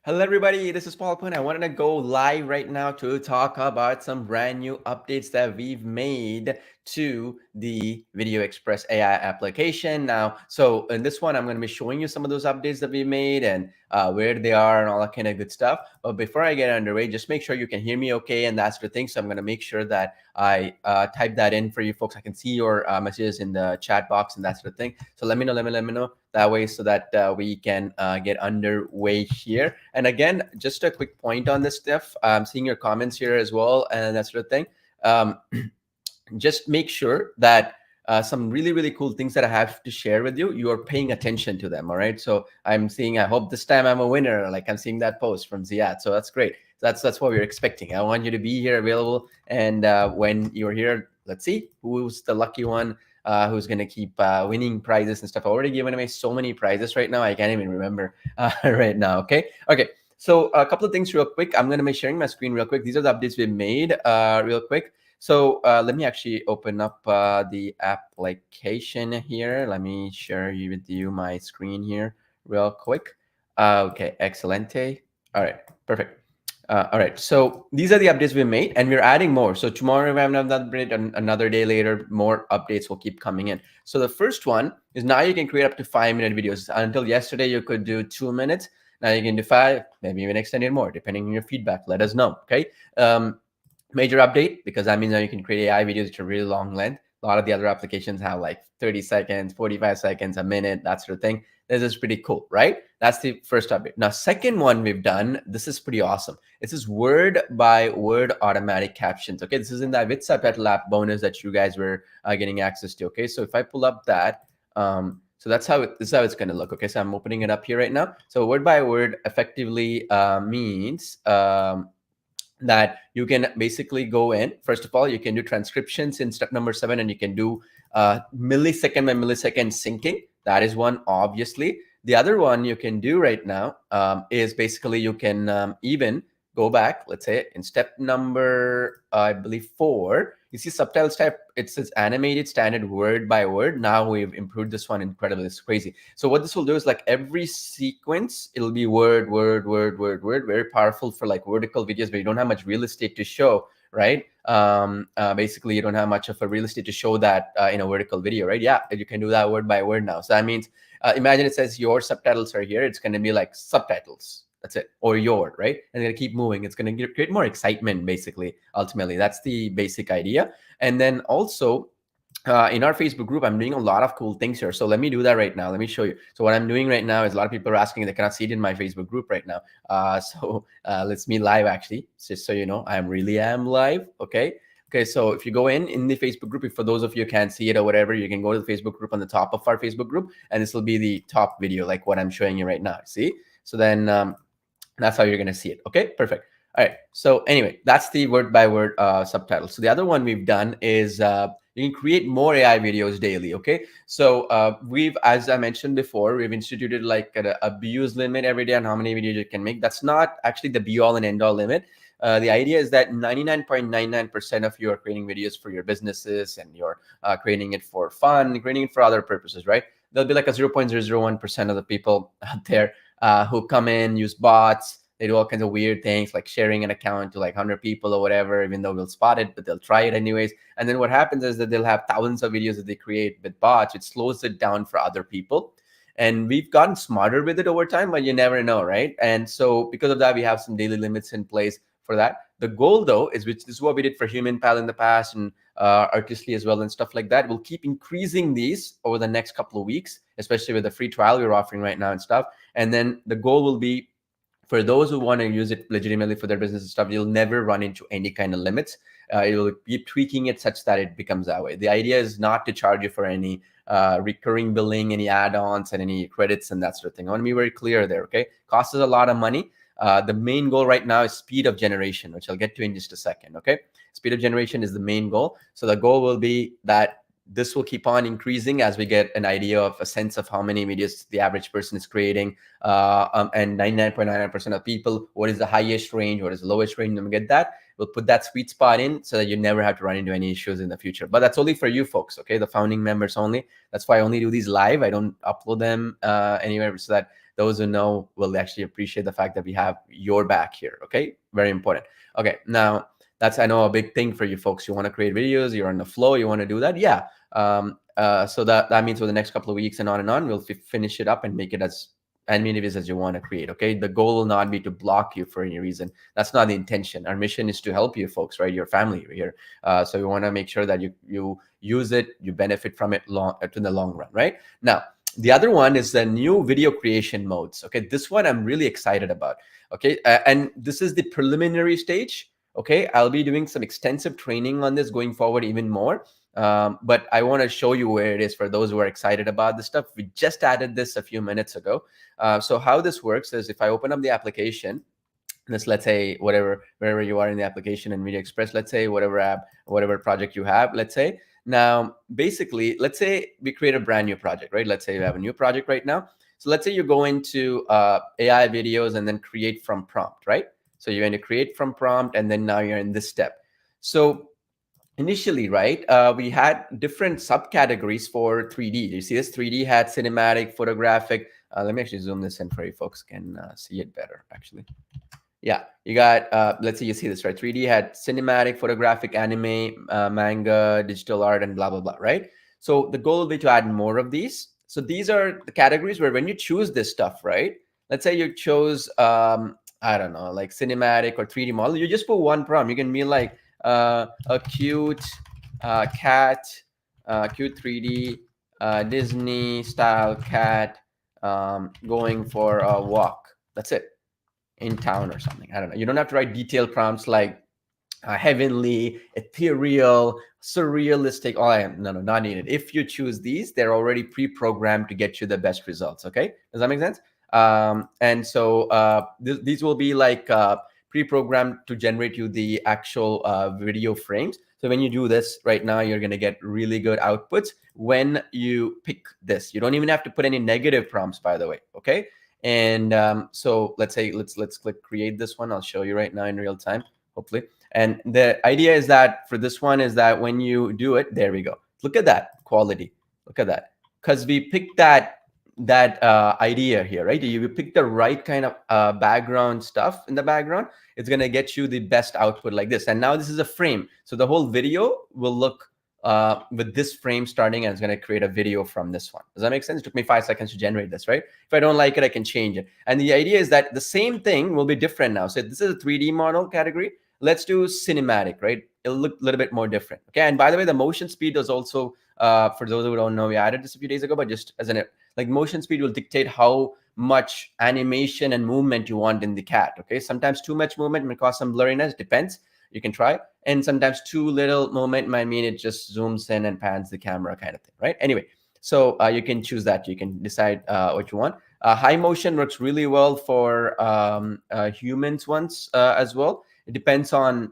Hello, everybody. This is Paul Pun. I wanted to go live right now to talk about some brand new updates that we've made to the VideoExpress AI application. Now, so in this one, I'm going to be showing you some of those updates that we made and where they are and all that kind of good stuff. But before I get underway, just make sure you can hear me okay and that's the thing. So I'm going to make sure that I type that in for you folks. I can see your messages in the chat box and that's the thing. So let me know that way so that we can get underway here. And again, just a quick point on this stuff. I'm seeing your comments here as well and that sort of thing. Just make sure that some really cool things that I have to share with you, you are paying attention to them. All right. So I'm seeing, I hope this time I'm a winner. Like I'm seeing that post from Ziad. So that's great. That's what we're expecting. I want you to be here available. And when you're here, let's see who's the lucky one who's going to keep winning prizes and stuff. I've already given away so many prizes right now. I can't even remember right now. Okay. So a couple of things real quick. I'm going to be sharing my screen real quick. These are the updates we made real quick. So let me actually open up the application here. Let me share with you my screen here real quick. Okay, excelente. All right, perfect. All right, so these are the updates we made and we're adding more. So tomorrow we have another update, and another day later, more updates will keep coming in. So the first one is now you can create up to 5-minute videos. Until yesterday, you could do 2 minutes. Now you can do 5, maybe even extend it more, depending on your feedback. Let us know, okay? Major update, because that means now you can create AI videos which are really long length. A lot of the other applications have like 30 seconds, 45 seconds, a minute, that sort of thing. This is pretty cool, right? That's the first update. Now, second one we've done, this is pretty awesome. This is word by word automatic captions. Okay, this is in that WithSubtitle app bonus that you guys were getting access to. Okay, so if I pull up that, so that's how this is how it's going to look. Okay, so I'm opening it up here right now. So word by word effectively means that you can basically go in. First of all, you can do transcriptions in step number 7, and you can do millisecond by millisecond syncing. That is one, obviously. The other one you can do right now is basically you can even go back, let's say in step number, I believe 4, you see subtitles type, it says animated standard word by word. Now we've improved this one incredibly. It's crazy. So what this will do is like every sequence, it'll be word. Very powerful for like vertical videos where you don't have much real estate to show, right? Basically, you don't have much of a real estate to show that in a vertical video, right? Yeah, you can do that word by word now. So that means, imagine it says your subtitles are here. It's going to be like subtitles. That's it, or your, right? And it's gonna keep moving. It's gonna create more excitement, basically. Ultimately, that's the basic idea. And then also in our Facebook group, I'm doing a lot of cool things here. So let me do that right now. Let me show you. So what I'm doing right now is a lot of people are asking, they cannot see it in my Facebook group right now. So let's me live actually, just so you know, I really am live. Okay. So if you go in the Facebook group, if for those of you who can't see it or whatever, you can go to the Facebook group on the top of our Facebook group, and this will be the top video, like what I'm showing you right now. See? So then that's how you're going to see it. Okay, perfect. All right. So anyway, that's the word by word subtitle. So the other one we've done is you can create more AI videos daily. Okay. So we've, as I mentioned before, we've instituted like a views limit every day on how many videos you can make. That's not actually the be all and end all limit. The idea is that 99.99% of you are creating videos for your businesses and you're creating it for fun, creating it for other purposes, right? There'll be like a 0.001% of the people out there who come in, use bots. They do all kinds of weird things like sharing an account to like 100 people or whatever, even though we'll spot it, but they'll try it anyways. And then what happens is that they'll have thousands of videos that they create with bots, which slows it down for other people. And we've gotten smarter with it over time, but you never know, right? And so because of that, we have some daily limits in place for that. The goal, though, is which this is what we did for Human Pal in the past and Artistly as well and stuff like that. We'll keep increasing these over the next couple of weeks, especially with the free trial we're offering right now and stuff. And then the goal will be for those who want to use it legitimately for their business and stuff, you'll never run into any kind of limits. You'll keep tweaking it such that it becomes that way. The idea is not to charge you for any recurring billing, any add-ons and any credits and that sort of thing. I want to be very clear there, okay? Costs us a lot of money. The main goal right now is speed of generation, which I'll get to in just a second, okay? Speed of generation is the main goal. So the goal will be that this will keep on increasing as we get an idea of a sense of how many videos the average person is creating. And 99.99% of people, what is the highest range, what is the lowest range, and we get that. We'll put that sweet spot in so that you never have to run into any issues in the future. But that's only for you folks, okay? The founding members only. That's why I only do these live. I don't upload them anywhere so that those who know will actually appreciate the fact that we have your back here. Okay, very important. Okay, now that's, I know, a big thing for you folks. You want to create videos, you're on the flow, you want to do that. Yeah. So that means for the next couple of weeks and on, we'll finish it up and make it as many videos as you want to create. Okay, the goal will not be to block you for any reason. That's not the intention. Our mission is to help you folks, right? Your family here. So we want to make sure that you use it, you benefit from it to the long run, right? Now, the other one is the new video creation modes. Okay, this one I'm really excited about. Okay, and this is the preliminary stage. Okay, I'll be doing some extensive training on this going forward, even more. But I want to show you where it is for those who are excited about this stuff. We just added this a few minutes ago. So how this works is, if I open up the application, this, let's say, wherever you are in the application in VideoExpress, let's say whatever app, whatever project you have, let's say. Now, basically, let's say we create a brand new project, right? Let's say you have a new project right now. So let's say you go into AI videos and then create from prompt, right? So you're going to create from prompt, and then now you're in this step. So initially, right, we had different subcategories for 3D. You see this? 3D had cinematic, photographic. Let me actually zoom this in for you folks can see it better, actually. Yeah, you got, let's say you see this, right? 3D had cinematic, photographic, anime, manga, digital art, and blah, blah, blah, right? So the goal will be to add more of these. So these are the categories where when you choose this stuff, right? Let's say you chose, I don't know, like cinematic or 3D model, you just put one prompt. You can be like a cute cat, cute 3D Disney style cat going for a walk. That's it. In town or something. I don't know. You don't have to write detailed prompts like heavenly, ethereal, surrealistic. No, not needed. If you choose these, they're already pre-programmed to get you the best results. Okay, does that make sense? And so these will be like pre-programmed to generate you the actual video frames. So when you do this right now, you're going to get really good outputs when you pick this. You don't even have to put any negative prompts, by the way. Okay. And so let's say let's click create this one. I'll show you right now in real time, hopefully. And the idea is that for this one is that when you do it, there we go. Look at that quality. Look at that, because we picked that idea here, right? You pick the right kind of background stuff in the background. It's gonna get you the best output like this. And now this is a frame, so the whole video will look with this frame starting, and it's going to create a video from this one. Does that make sense? It took me 5 seconds to generate this, right? If I don't like it, I can change it. And the idea is that the same thing will be different now. So this is a 3D model category. Let's do cinematic, right? It'll look a little bit more different. Okay. And by the way, the motion speed is also, for those who don't know, we added this a few days ago, but just as like motion speed will dictate how much animation and movement you want in the cat. Okay. Sometimes too much movement may cause some blurriness, depends. You can try. And sometimes too little movement might mean it just zooms in and pans the camera kind of thing, right? Anyway, so you can choose that. You can decide what you want. High motion works really well for humans ones as well. It depends on,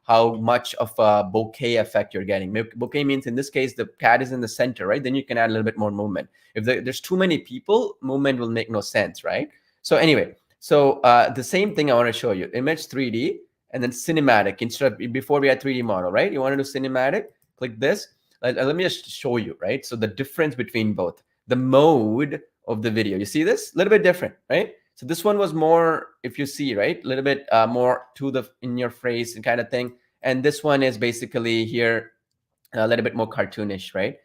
how much of a bokeh effect you're getting. Bokeh means in this case, the cat is in the center, right? Then you can add a little bit more movement. If there's too many people, movement will make no sense, right? So anyway, so the same thing I want to show you. Image 3D. And then cinematic, instead of, before we had 3D model, right? You want to do cinematic, click this. Let me just show you, right? So the difference between both, the mode of the video, you see this? A little bit different, right? So this one was more, if you see, right? A little bit more to the in your face and kind of thing. And this one is basically here a little bit more cartoonish, right?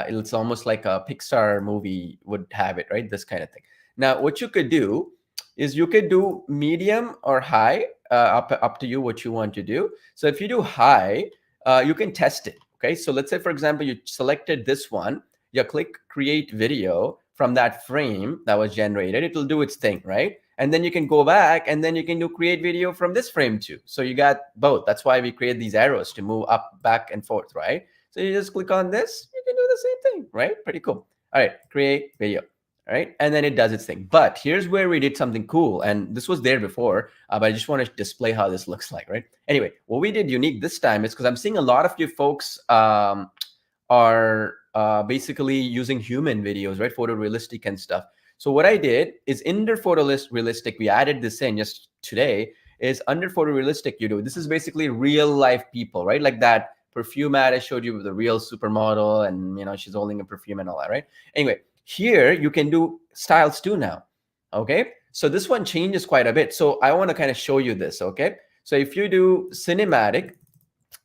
It's almost like a Pixar movie would have it, right? This kind of thing. Now, what you could do is you could do medium or high, up to you what you want to do. So if you do high, you can test it. Okay, so let's say, for example, you selected this one, you click create video from that frame that was generated, it will do its thing, right? And then you can go back and then you can do create video from this frame too. So you got both. That's why we create these arrows to move up, back, and forth, right? So you just click on this, you can do the same thing, right? Pretty cool. All right, create video. All right, and then it does its thing. But here's where we did something cool, and this was there before, but I just want to display how this looks like, right? Anyway, what we did unique this time is because I'm seeing a lot of you folks are basically using human videos, right? Photorealistic and stuff. So what I did is under photorealistic, we added this in just today, is under photorealistic you do. This is basically real life people, right? Like that perfume ad I showed you with the real supermodel, and she's holding a perfume and all that, right? Anyway, here you can do styles too now. Okay, so this one changes quite a bit. So I want to kind of show you this. Okay, so if you do cinematic,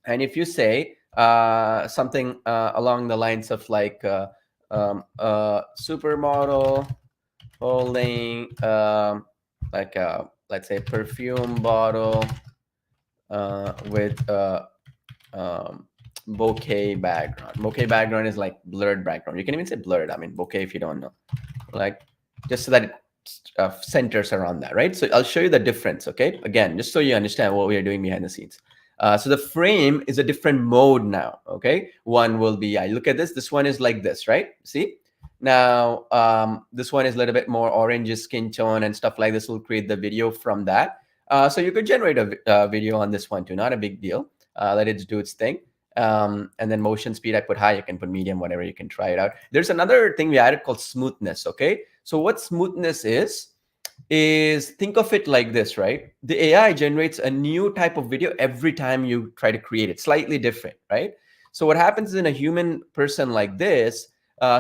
and if you say something along the lines of like supermodel holding like let's say perfume bottle with bokeh background. Bokeh background is like blurred background. You can even say blurred. I mean bokeh if you don't know, like just so that it centers around that, right? So I'll show you the difference, okay? Again, just so you understand what we are doing behind the scenes. So the frame is a different mode now, okay? One will be, I look at this one is like this, right? See? Now, this one is a little bit more orange skin tone and stuff like this will create the video from that. So you could generate a video on this one too, not a big deal. Let it do its thing. And then motion speed, I put high, you can put medium, whatever, you can try it out. There's another thing we added called smoothness, okay? So what smoothness is think of it like this, right? The AI generates a new type of video every time you try to create it, slightly different, right? So what happens in a human person like this,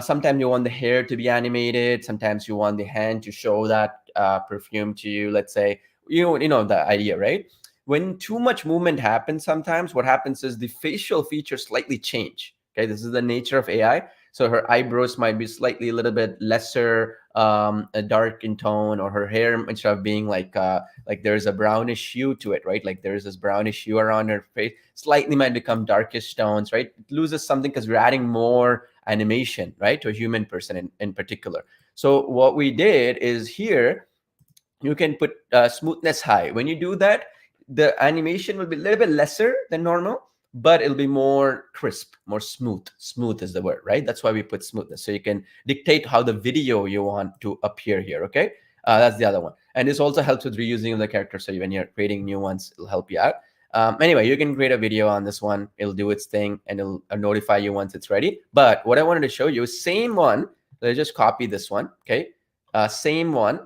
sometimes you want the hair to be animated, sometimes you want the hand to show that perfume to you, let's say, you know the idea, right? When too much movement happens, sometimes what happens is the facial features slightly change. Okay, this is the nature of AI. So her eyebrows might be slightly a little bit lesser, dark in tone, or her hair, instead of being like there's a brownish hue to it, right? Like there's this brownish hue around her face, slightly might become darkish tones, right? It loses something because we're adding more animation, right, to a human person in particular. So what we did is here, you can put smoothness high. When you do that, the animation will be a little bit lesser than normal, but it'll be more crisp, more smooth. Smooth is the word, right? That's why we put smoothness. So you can dictate how the video you want to appear here, okay? That's the other one. And this also helps with reusing of the characters. So when you're creating new ones, it'll help you out. Anyway, you can create a video on this one. It'll do its thing and it'll notify you once it's ready. But what I wanted to show you is same one. Let's just copy this one, okay? Same one.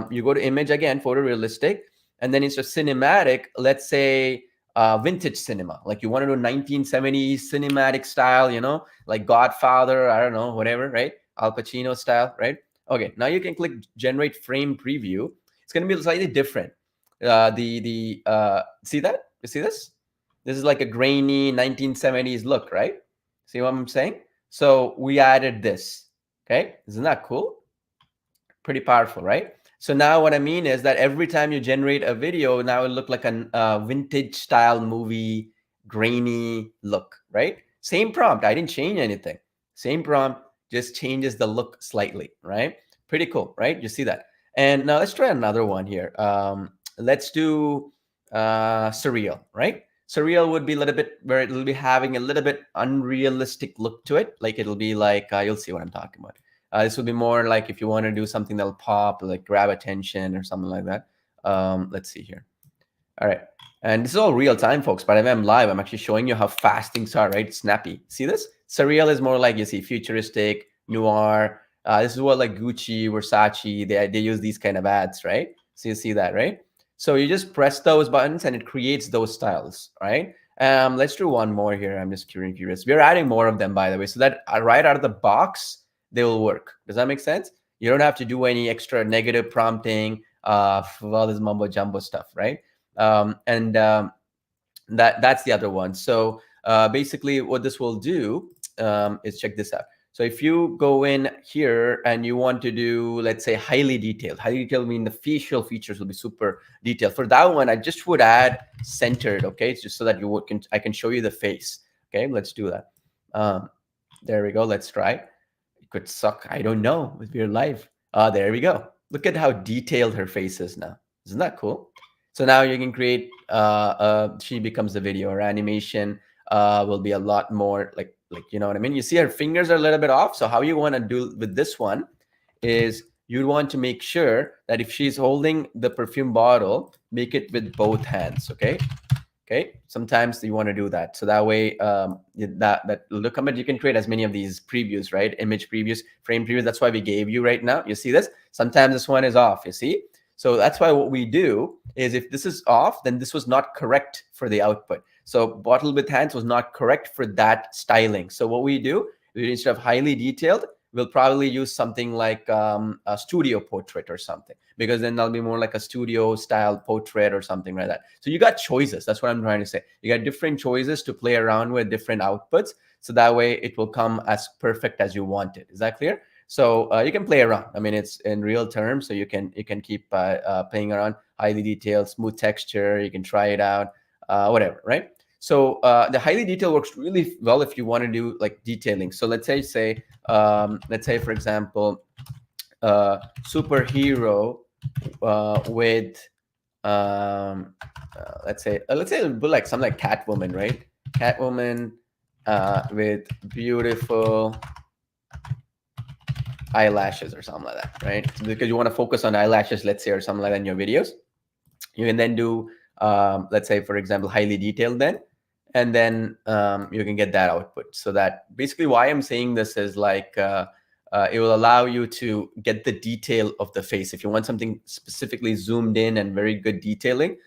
You go to image again, photorealistic, and then it's a cinematic, let's say vintage cinema, like you want to do 1970s cinematic style, you know, like Godfather, I don't know, whatever, right? Al Pacino style, right? Okay, now you can click generate frame preview. It's going to be slightly different. See that? You see this? This is like a grainy 1970s look, right? See what I'm saying? So we added this. Okay, isn't that cool? Pretty powerful, right? So now what I mean is that every time you generate a video, now it look like a vintage style movie, grainy look, right? Same prompt. I didn't change anything. Same prompt, just changes the look slightly, right? Pretty cool, right? You see that. And now let's try another one here. Let's do surreal, right? Surreal would be a little bit where it'll be having a little bit unrealistic look to it. Like it'll be like, you'll see what I'm talking about. This would be more like if you want to do something that'll pop, like grab attention or something like that. Let's see here. All right. And this is all real time, folks. By the way, I'm live. I'm actually showing you how fast things are, right? Snappy. See this? Surreal is more like, you see, futuristic, noir. This is what like Gucci, Versace, they use these kind of ads, right? So you see that, right? So you just press those buttons and it creates those styles, right? Let's do one more here. I'm just curious. We're adding more of them, by the way, so that right out of the box, they will work. Does that make sense? You don't have to do any extra negative prompting for all this mumbo jumbo stuff, right? That's the other one. So basically what this will do is check this out. So if you go in here and you want to do, let's say, highly detailed mean the facial features will be super detailed. For that one, I just would add centered, okay? It's just so that I can show you the face. Okay, let's do that. There we go. Let's try. It could suck. I don't know if you're live. There we go. Look at how detailed her face is now. Isn't that cool? So now you can create, she becomes the video, or animation will be a lot more like, you know what I mean? You see her fingers are a little bit off. So how you want to do with this one is you want to make sure that if she's holding the perfume bottle, make it with both hands, okay? Okay, sometimes you want to do that. So that way, that look, you can create as many of these previews, right? Image previews, frame previews. That's why we gave you right now. You see this? Sometimes this one is off, you see? So that's why what we do is if this is off, then this was not correct for the output. So bottle with hands was not correct for that styling. So what we do, instead of highly detailed, we'll probably use something like a studio portrait or something, because then that'll be more like a studio style portrait or something like that. So you got choices. That's what I'm trying to say. You got different choices to play around with, different outputs, so that way it will come as perfect as you want it. Is that clear? So you can play around. I mean, it's in real terms, so you can keep playing around. Highly detailed, smooth texture. You can try it out, whatever, right? So the highly detailed works really well if you want to do like detailing. So let's say for example, superhero with let's say like something like Catwoman, right? Catwoman with beautiful eyelashes or something like that, right? Because you want to focus on eyelashes, let's say, or something like that in your videos. You can then do, let's say, for example, highly detailed then, and then you can get that output. So that basically why I'm saying this is like, it will allow you to get the detail of the face. If you want something specifically zoomed in and very good detailing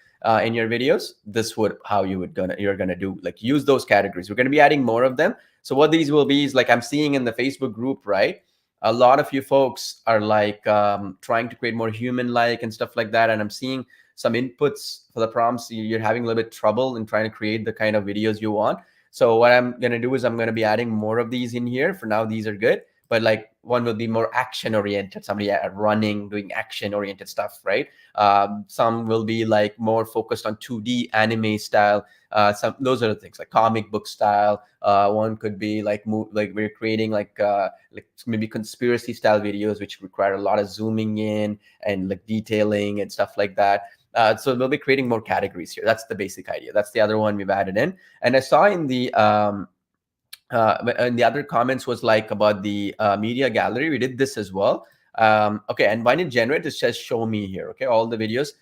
in your videos, this would how you're gonna do, like, use those categories. We're gonna be adding more of them. So what these will be is, like, I'm seeing in the Facebook group, right? A lot of you folks are like trying to create more human-like and stuff like that, and I'm seeing some inputs for the prompts. You're having a little bit trouble in trying to create the kind of videos you want. So what I'm going to do is I'm going to be adding more of these in here. For now, these are good, but like one will be more action oriented, somebody running, doing action oriented stuff, right? Some will be like more focused on 2D anime style. Some, those are the things like comic book style. One could be like like we're creating like maybe conspiracy style videos, which require a lot of zooming in and like detailing and stuff like that. So we'll be creating more categories here. That's the basic idea. That's the other one we've added in. And I saw in the and the other comments was like about the media gallery. We did this as well. Okay, and when it generates, it says show me here. Okay, all the videos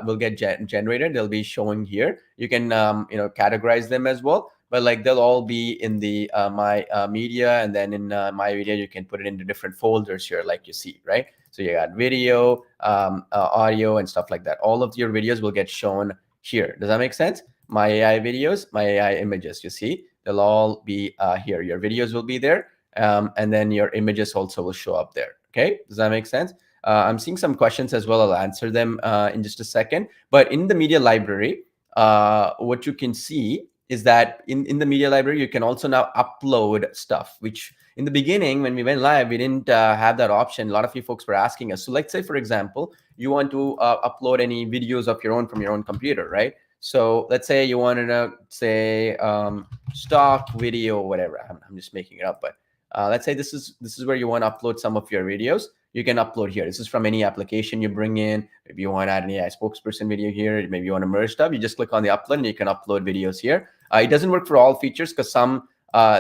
will get generated. They'll be showing here. You can categorize them as well, but like they'll all be in the my media, and then in my video you can put it into different folders here, like you see, right? So you got video, audio, and stuff like that. All of your videos will get shown here. Does that make sense? My AI videos, my AI images, you see, they'll all be here. Your videos will be there, and then your images also will show up there. Okay, does that make sense? I'm seeing some questions as well. I'll answer them in just a second. But in the media library, what you can see is that in the media library, you can also now upload stuff, which in the beginning, when we went live, we didn't have that option. A lot of you folks were asking us. So let's say, for example, you want to upload any videos of your own from your own computer, right? So let's say you wanted to say stock video, whatever. I'm just making it up, but let's say this is where you want to upload some of your videos. You can upload here. This is from any application you bring in. Maybe you want to add an AI spokesperson video here. Maybe you want to merge stuff. You just click on the upload and you can upload videos here. It doesn't work for all features because some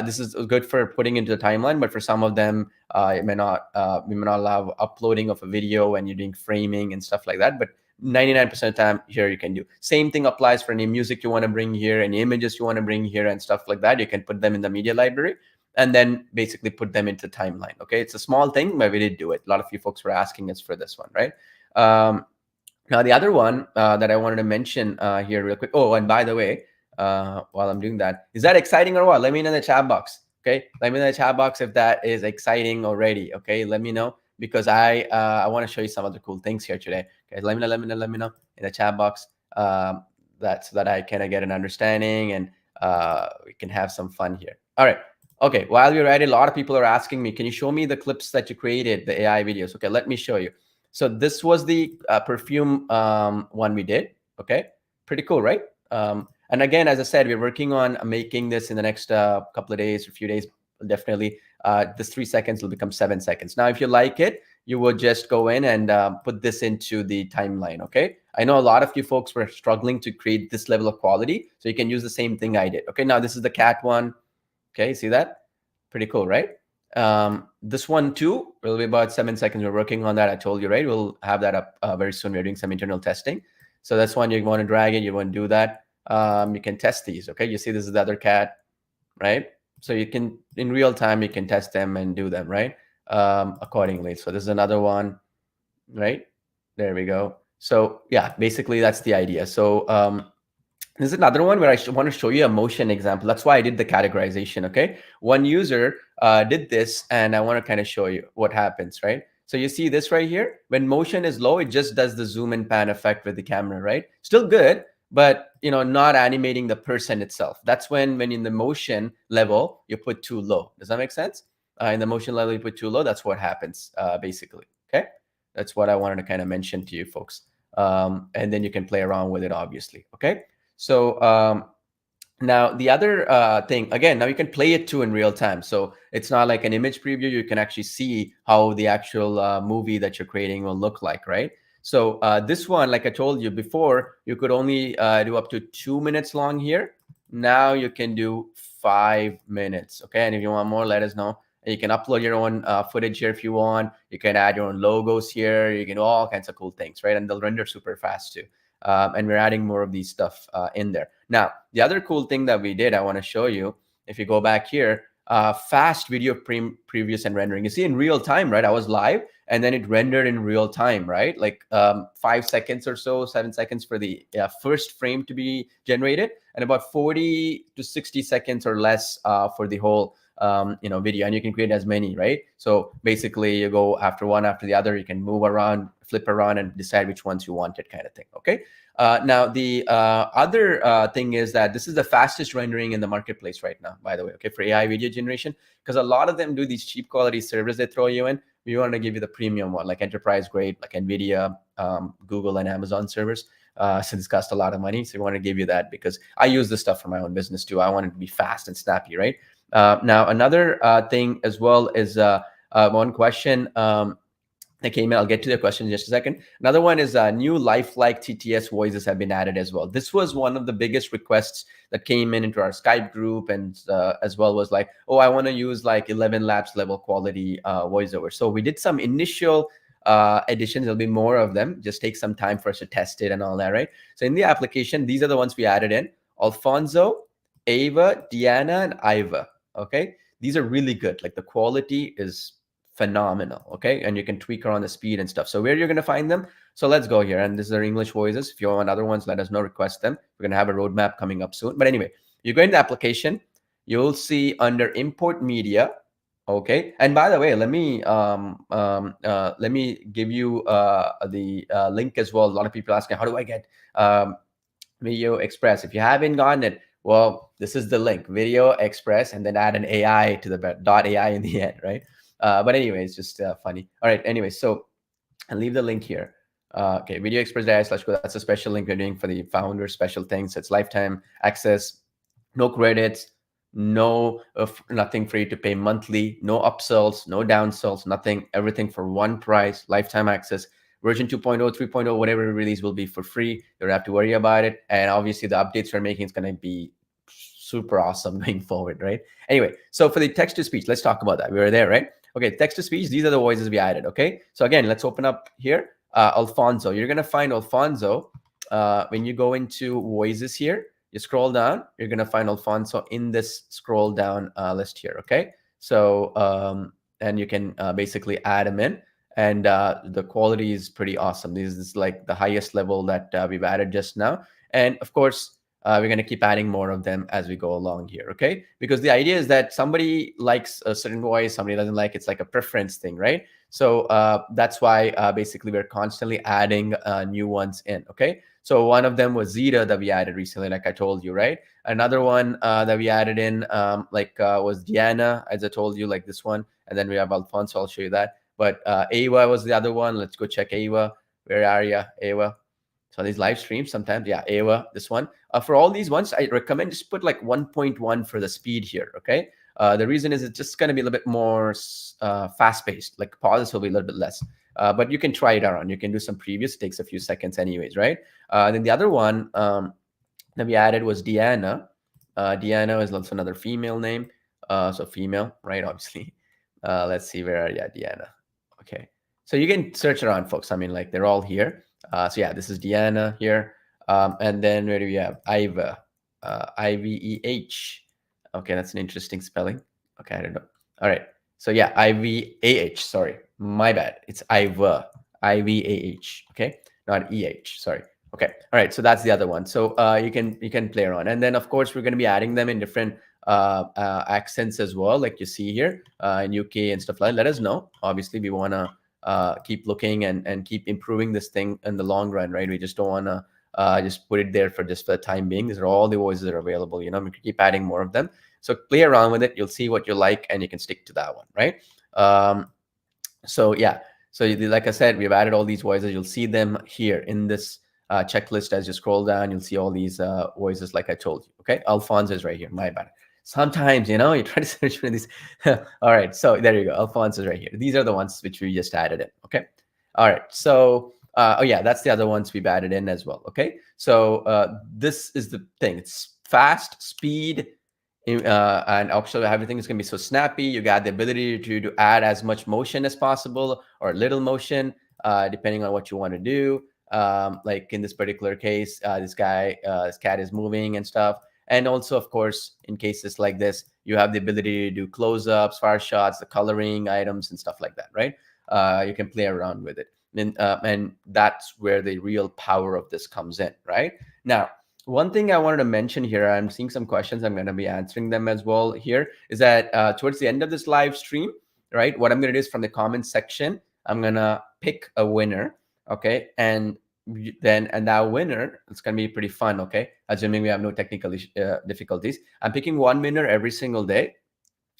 this is good for putting into the timeline, but for some of them, it may not. We may not allow uploading of a video when you're doing framing and stuff like that. But 99% of the time here you can do. Same thing applies for any music you want to bring here, any images you want to bring here, and stuff like that. You can put them in the media library and then basically put them into timeline. Okay, it's a small thing, but we did do it. A lot of you folks were asking us for this one, right? Now the other one that I wanted to mention here real quick. Oh, and by the way, while I'm doing that, is that exciting or what? Let me know in the chat box. Okay, let me know in the chat box if that is exciting already. Okay, let me know, because I want to show you some other cool things here today. Okay, let me know in the chat box, so that I can get an understanding, and we can have some fun here. All right. Okay, while you're at it, a lot of people are asking me, can you show me the clips that you created, the AI videos? Okay, let me show you. So this was the perfume one we did. Okay, pretty cool, right? And again, as I said, we're working on making this in the next couple of days or few days. Definitely, this 3 seconds will become 7 seconds. Now, if you like it, you will just go in and put this into the timeline. Okay, I know a lot of you folks were struggling to create this level of quality, so you can use the same thing I did. Okay, now this is the cat one. Okay, see that? Pretty cool, right? This one too will be about 7 seconds. We're working on that. I told you, right? We'll have that up very soon. We're doing some internal testing. So that's one you want to drag it. You want to do that. You can test these. Okay, you see this is the other cat, right? So you can, in real time, you can test them and do them, right? Accordingly. So this is another one, right? There we go. So yeah, basically that's the idea. So This is another one where I want to show you a motion example. That's why I did the categorization. Okay, one user did this, and I want to kind of show you what happens, right? So you see this right here. When motion is low, it just does the zoom and pan effect with the camera, right? Still good, but not animating the person itself. That's when in the motion level you put too low. Does that make sense? In the motion level you put too low. That's what happens basically. Okay, that's what I wanted to kind of mention to you folks. And then you can play around with it, obviously. Okay. So now the other thing, again, now you can play it too in real time. So it's not like an image preview. You can actually see how the actual movie that you're creating will look like, right? So this one, like I told you before, you could only do up to 2 minutes long here. Now you can do 5 minutes. Okay. And if you want more, let us know. And you can upload your own footage here if you want. You can add your own logos here. You can do all kinds of cool things, right? And they'll render super fast too. And we're adding more of these stuff in there. Now, the other cool thing that we did, I want to show you, if you go back here, fast video previews and rendering. You see in real time, right? I was live and then it rendered in real time, right? Like 5 seconds or so, 7 seconds for the first frame to be generated, and about 40 to 60 seconds or less for the whole video. And you can create as many, right? So basically you go after one after the other. You can move around, flip around, and decide which ones you wanted, kind of thing. Okay. Now the other thing is that this is the fastest rendering in the marketplace right now, by the way. Okay, for AI video generation, because a lot of them do these cheap quality servers they throw you in. We want to give you the premium one, like enterprise grade, like NVIDIA, Google, and Amazon servers. So this cost a lot of money. So we want to give you that because I use this stuff for my own business too. I want it to be fast and snappy, right? Now, another thing as well is one question that came in. I'll get to the question in just a second. Another one is new lifelike TTS voices have been added as well. This was one of the biggest requests that came in into our Skype group, and as well was like, oh, I want to use like 11 Labs level quality voiceover. So we did some initial additions. There'll be more of them. Just take some time for us to test it and all that, right? So in the application, these are the ones we added in: Alfonso, Ava, Diana, and Iva. Okay, these are really good. Like the quality is phenomenal. Okay, and you can tweak around the speed and stuff. So where you're going to find them, so let's go here. And this is our English voices. If you want other ones, let us know, request them. We're going to have a roadmap coming up soon. But anyway, you go into the application, you'll see under import media. Okay, and by the way, let me give you the link as well. A lot of people asking, how do I get VideoExpress? If you haven't gotten it, well, this is the link, VideoExpress, and then add an AI to the .ai in the end, right? But anyway, it's just funny. All right, anyway, so I'll leave the link here. Okay, VideoExpress.ai/go. That's a special link we're doing for the founder, special things. It's lifetime access, no credits, nothing for you to pay monthly, no upsells, no downsells, nothing, everything for one price, lifetime access. Version 2.0, 3.0, whatever release will be for free. You don't have to worry about it. And obviously the updates we're making is going to be super awesome going forward, right? Anyway, so for the text to speech, let's talk about that. We were there, right? Okay, text to speech, these are the voices we added, okay? So again, let's open up here. Alfonso, you're going to find Alfonso when you go into voices here. You scroll down, you're going to find Alfonso in this scroll down list here, okay? So, and you can basically add him in, and the quality is pretty awesome. This is like the highest level that we've added just now. And of course, we're going to keep adding more of them as we go along here, okay? Because the idea is that somebody likes a certain voice, somebody doesn't like, it's like a preference thing, right? So that's why basically we're constantly adding new ones in, okay? So one of them was Zeta that we added recently, like I told you, right? Another one that we added in was Diana, as I told you, like this one. And then we have Alfonso, I'll show you that. But Ava was the other one. Let's go check Ava. Where are you, Ava? So these live streams sometimes, yeah, Ava, this one. For all these ones, I recommend just put like 1.1 for the speed here, okay? The reason is it's just going to be a little bit more fast-paced, like pauses will be a little bit less. But you can try it around. You can do some previews. It takes a few seconds anyways, right? Then the other one that we added was Diana. Diana is also another female name. So female, right, obviously. Let's see, where are you, Diana? Okay. So you can search around, folks. I mean, like they're all here. So yeah, this is Diana here. And then where do we have? Iva, Iveh. Okay, that's an interesting spelling. Okay, I don't know. All right. So yeah, Iveh. Sorry, my bad. It's Iva, Iveh. Okay, not EH. Sorry. Okay. All right. So that's the other one. So you can play around, and then of course we're going to be adding them in different accents as well, like you see here in UK and stuff like that. Let us know. Obviously, we want to keep looking and keep improving this thing in the long run, right? We just don't want to just put it there for just for the time being. These are all the voices that are available. You know, we can keep adding more of them. So play around with it. You'll see what you like, and you can stick to that one, right? So yeah. So like I said, we've added all these voices. You'll see them here in this checklist. As you scroll down, you'll see all these voices like I told you. Okay, Alfonso is right here. My bad. Sometimes, you know, you try to search for these. All right, so there you go. Alfonso is right here. These are the ones which we just added in. Okay. All right. So oh yeah, that's the other ones we've added in as well. Okay. So this is the thing. It's fast, speed, and actually everything is going to be so snappy. You got the ability to add as much motion as possible or little motion, depending on what you want to do. Like in this particular case, this cat is moving and stuff. And also, of course, in cases like this, you have the ability to do close-ups, far shots, the coloring items and stuff like that, right? You can play around with it. And that's where the real power of this comes in, right? Now, one thing I wanted to mention here, I'm seeing some questions, I'm going to be answering them as well here, is that towards the end of this live stream, right, what I'm going to do is from the comments section, I'm going to pick a winner, okay? And that winner, it's going to be pretty fun, okay? Assuming we have no technical difficulties. I'm picking one winner every single day.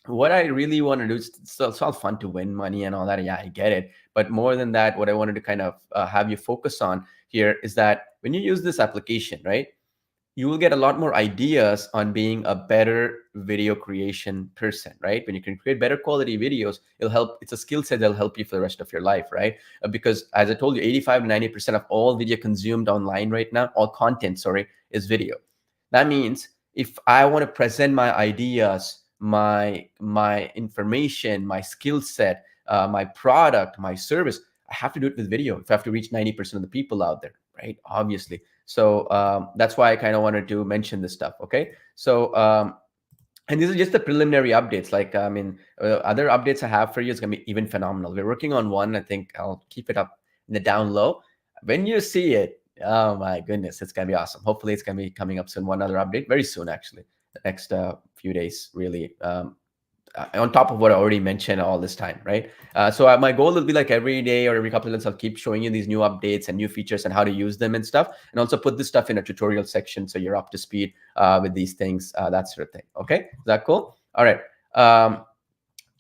What I really want to do is it's all fun to win money and all that. Yeah, I get it. But more than that, what I wanted to kind of have you focus on here is that when you use this application, right, you will get a lot more ideas on being a better video creation person, right? When you can create better quality videos, it'll help. It's a skill set that'll help you for the rest of your life, right? Because as I told you, 85 to 90% of all video consumed online right now, all content, sorry, is video. That means if I want to present my ideas, my information, my skill set, my product, my service, I have to do it with video if I have to reach 90% of the people out there, right? Obviously. So that's why I kind of wanted to mention this stuff. Okay. So, and these are just the preliminary updates. Like, I mean, other updates I have for you is going to be even phenomenal. We're working on one. I think I'll keep it up in the down low. When you see it, oh my goodness, it's going to be awesome. Hopefully it's going to be coming up soon. One other update very soon, actually, the next few days, really. On top of what I already mentioned all this time, right? So my goal will be like every day or every couple of months, I'll keep showing you these new updates and new features and how to use them and stuff, and also put this stuff in a tutorial section so you're up to speed with these things, that sort of thing. Okay, is that cool? All right.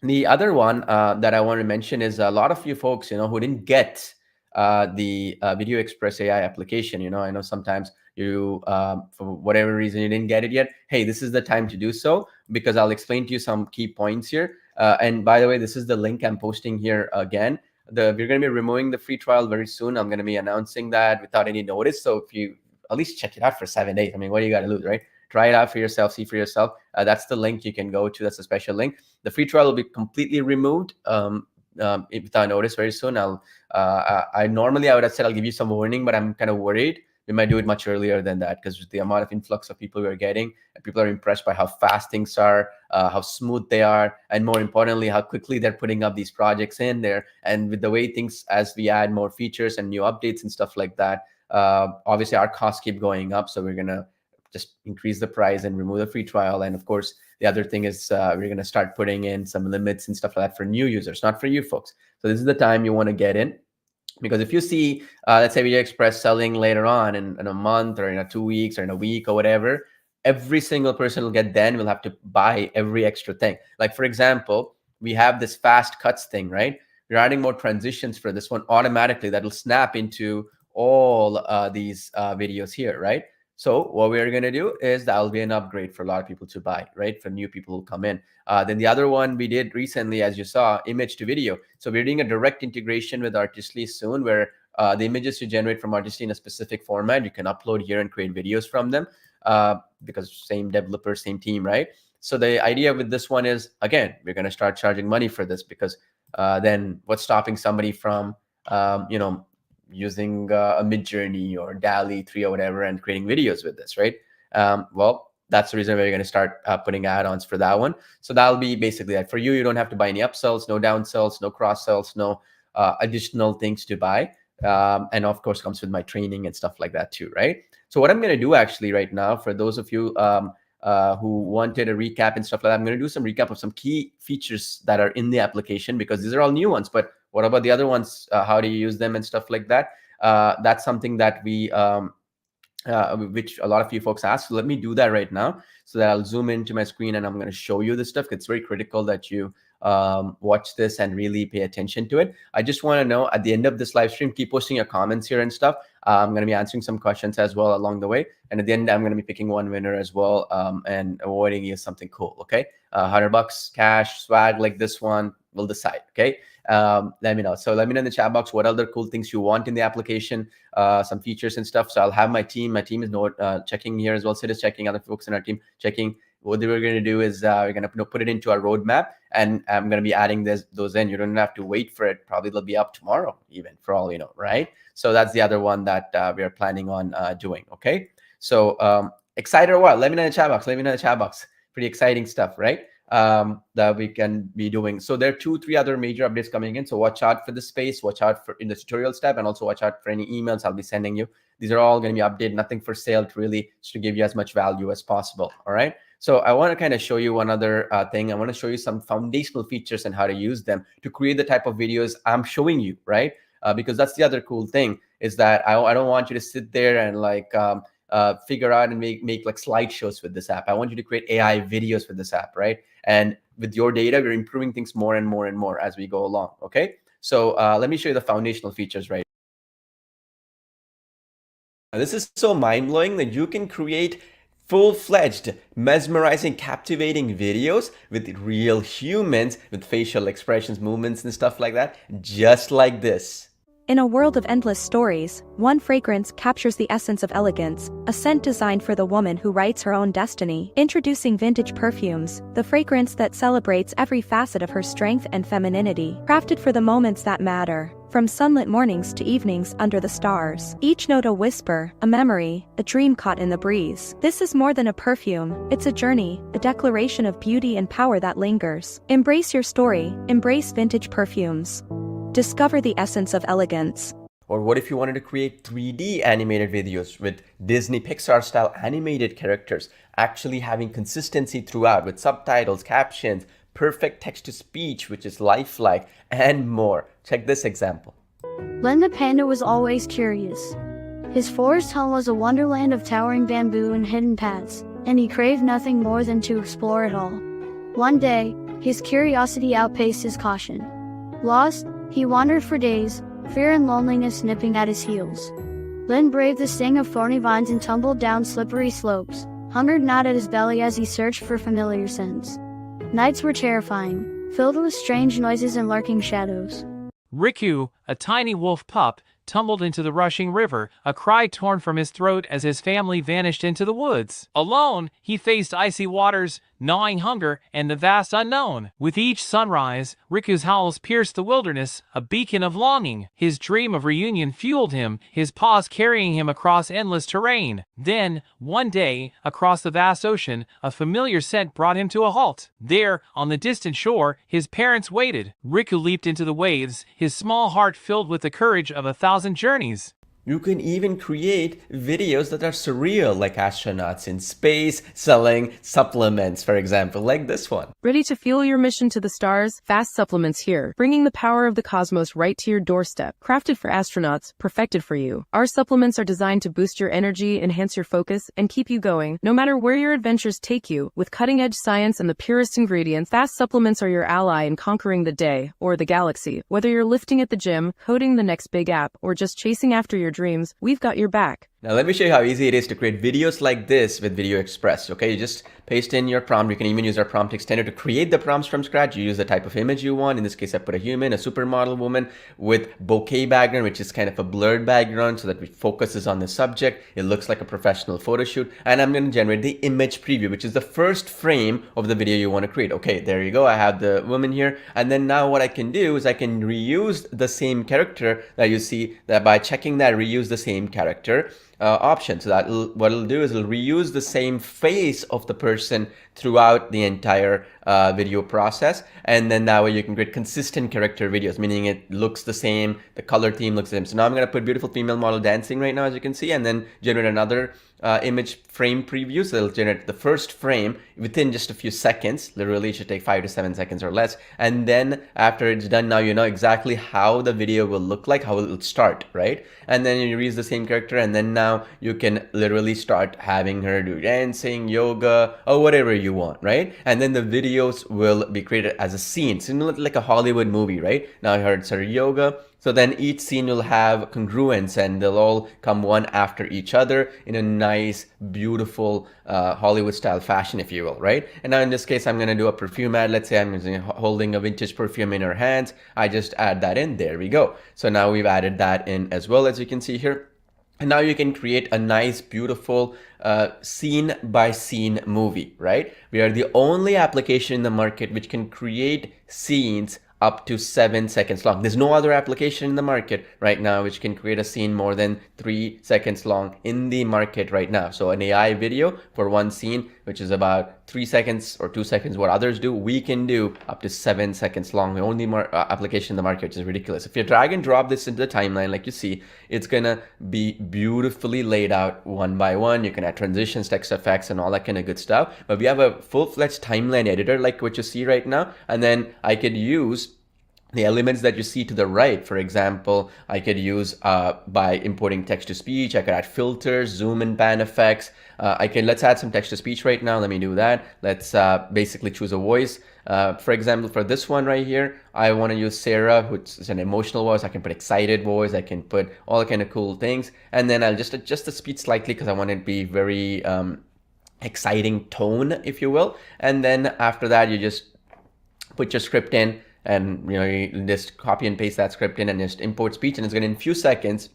The other one that I want to mention is a lot of you folks, you know, who didn't get the VideoExpress AI application. You know, I know sometimes you, for whatever reason, you didn't get it yet. Hey, this is the time to do so, because I'll explain to you some key points here. And by the way, this is the link I'm posting here again. We're going to be removing the free trial very soon. I'm going to be announcing that without any notice. So if you at least check it out for 7 days, I mean, what do you got to lose, right? Try it out for yourself, see for yourself. That's the link you can go to. That's a special link. The free trial will be completely removed without notice very soon. I normally I would have said I'll give you some warning, but I'm kind of worried we might do it much earlier than that, because the amount of influx of people we're getting, and people are impressed by how fast things are, how smooth they are, and more importantly, how quickly they're putting up these projects in there. And with the way things, as we add more features and new updates and stuff like that, obviously our costs keep going up. So we're gonna just increase the price and remove the free trial. And of course, the other thing is we're going to start putting in some limits and stuff like that for new users, not for you folks. So this is the time you want to get in, because if you see, let's say VideoExpress selling later on in a month or in 2 weeks or in a week or whatever, every single person will get then will have to buy every extra thing. Like, for example, we have this fast cuts thing, right? We're adding more transitions for this one automatically that will snap into all these videos here, right? So what we're going to do is that'll be an upgrade for a lot of people to buy, right? For new people who come in. Then the other one we did recently, as you saw, image to video. So we're doing a direct integration with Artistly soon, where the images you generate from Artistly in a specific format, you can upload here and create videos from them, because same developer, same team, right? So the idea with this one is, again, we're going to start charging money for this, because then what's stopping somebody from, using a Midjourney or DALL-E 3 or whatever and creating videos with this, right? Well, that's the reason we're going to start putting add-ons for that one. So that'll be basically that. For you, you don't have to buy any upsells, no downsells, no cross-sells, no additional things to buy. And of course comes with my training and stuff like that too, right? So what I'm going to do actually right now, for those of you who wanted a recap and stuff like that, I'm going to do some recap of some key features that are in the application, because these are all new ones. But what about the other ones? How do you use them and stuff like that? That's something that which a lot of you folks ask. So let me do that right now, so that I'll zoom into my screen and I'm going to show you this stuff. It's very critical that you watch this and really pay attention to it. I just want to know, at the end of this live stream, keep posting your comments here and stuff. I'm going to be answering some questions as well along the way. And at the end, I'm going to be picking one winner as well, and awarding you something cool. Okay. $100 cash, swag like this one. We'll decide. Okay. Let me know. So let me know in the chat box what other cool things you want in the application, some features and stuff. So I'll have my team. My team is checking here as well. Sid is checking, other folks in our team checking. What we're going to do is we're going to put it into our roadmap, and I'm going to be adding those in. You don't have to wait for it. Probably they'll be up tomorrow, even, for all you know, right? So that's the other one that we are planning on doing. Okay. So excited or what? Let me know in the chat box. Let me know in the chat box. Pretty exciting stuff, right? That we can be doing. So there are 2-3 other major updates coming in. So watch out for the space, watch out for in the tutorials tab, and also watch out for any emails I'll be sending you. These are all going to be updated, nothing for sale, to really just to give you as much value as possible. All right. So I want to kind of show you one other thing. I want to show you some foundational features and how to use them to create the type of videos I'm showing you, right? Because that's the other cool thing, is that I don't want you to sit there and like figure out and make like slideshows with this app. I want you to create AI videos with this app, right? And with your data, we're improving things more and more and more as we go along. Okay. So let me show you the foundational features, right? This is so mind-blowing that you can create full-fledged, mesmerizing, captivating videos with real humans, with facial expressions, movements, and stuff like that, just like this. In a world of endless stories, one fragrance captures the essence of elegance, a scent designed for the woman who writes her own destiny. Introducing Vintage Perfumes, the fragrance that celebrates every facet of her strength and femininity. Crafted for the moments that matter, from sunlit mornings to evenings under the stars. Each note a whisper, a memory, a dream caught in the breeze. This is more than a perfume, it's a journey, a declaration of beauty and power that lingers. Embrace your story, embrace Vintage Perfumes. Discover the essence of elegance. Or what if you wanted to create 3D animated videos with Disney Pixar style animated characters, actually having consistency throughout with subtitles, captions, perfect text to speech, which is lifelike, and more. Check this example. Len the panda was always curious. His forest home was a wonderland of towering bamboo and hidden paths, and he craved nothing more than to explore it all. One day, his curiosity outpaced his caution. Lost, he wandered for days, fear and loneliness nipping at his heels. Len braved the sting of thorny vines and tumbled down slippery slopes, hungered gnawed at his belly as he searched for familiar scents. Nights were terrifying, filled with strange noises and lurking shadows. Riku, a tiny wolf pup, tumbled into the rushing river, a cry torn from his throat as his family vanished into the woods. Alone, he faced icy waters, gnawing hunger, and the vast unknown. With each sunrise, Riku's howls pierced the wilderness, a beacon of longing. His dream of reunion fueled him, his paws carrying him across endless terrain. Then, one day, across the vast ocean, a familiar scent brought him to a halt. There, on the distant shore, his parents waited. Riku leaped into the waves, his small heart filled with the courage of 1,000 journeys. You can even create videos that are surreal, like astronauts in space selling supplements, for example, like this one. Ready to fuel your mission to the stars? Fast Supplements here, bringing the power of the cosmos right to your doorstep. Crafted for astronauts, perfected for you. Our supplements are designed to boost your energy, enhance your focus, and keep you going, no matter where your adventures take you. With cutting-edge science and the purest ingredients, Fast Supplements are your ally in conquering the day, or the galaxy. Whether you're lifting at the gym, coding the next big app, or just chasing after your dreams, we've got your back. Now let me show you how easy it is to create videos like this with VideoExpress. Okay, you just paste in your prompt. You can even use our prompt extender to create the prompts from scratch. You use the type of image you want. In this case, I put a human, a supermodel woman with bokeh background, which is kind of a blurred background so that it focuses on the subject. It looks like a professional photo shoot. And I'm going to generate the image preview, which is the first frame of the video you want to create. Okay, there you go. I have the woman here. And then now what I can do is I can reuse the same character that you see, that by checking that reuse the same character option. So that what it'll do is it'll reuse the same face of the person throughout the entire video process, and then that way you can create consistent character videos, meaning it looks the same, the color theme looks the same. So now I'm going to put beautiful female model dancing right now, as you can see, and then generate another image frame preview. So it'll generate the first frame within just a few seconds. Literally, it should take 5 to 7 seconds or less. And then after it's done, now you know exactly how the video will look like, how it will start, right? And then you reuse the same character, and then now you can literally start having her do dancing, yoga, or whatever you want, right? And then the videos will be created as a scene, similar like a Hollywood movie, right? Now I heard her yoga. So then each scene will have congruence, and they'll all come one after each other in a nice, beautiful Hollywood style fashion, if you will, right? And now in this case, I'm going to do a perfume ad. Let's say I'm holding a vintage perfume in her hands. I just add that in. There we go. So now we've added that in as well, as you can see here. And now you can create a nice, beautiful scene by scene movie, right? We are the only application in the market which can create scenes up to 7 seconds long. There's no other application in the market right now which can create a scene more than 3 seconds long in the market right now. So an AI video for one scene, which is about 3 seconds or 2 seconds, what others do, we can do up to 7 seconds long. The only application in the market, which is ridiculous. If you drag and drop this into the timeline, like you see, it's gonna be beautifully laid out one by one. You can add transitions, text effects, and all that kind of good stuff. But we have a full-fledged timeline editor like what you see right now, and then I could use the elements that you see to the right. For example, I could use by importing text to speech. I could add filters, zoom and pan effects. Let's add some text to speech right now. Let me do that. Let's basically choose a voice. For example, for this one right here, I want to use Sarah, which is an emotional voice. I can put excited voice. I can put all kind of cool things. And then I'll just adjust the speech slightly because I want it to be very exciting tone, if you will. And then after that, you just put your script in, and you just copy and paste that script in and just import speech, and it's going to in a few seconds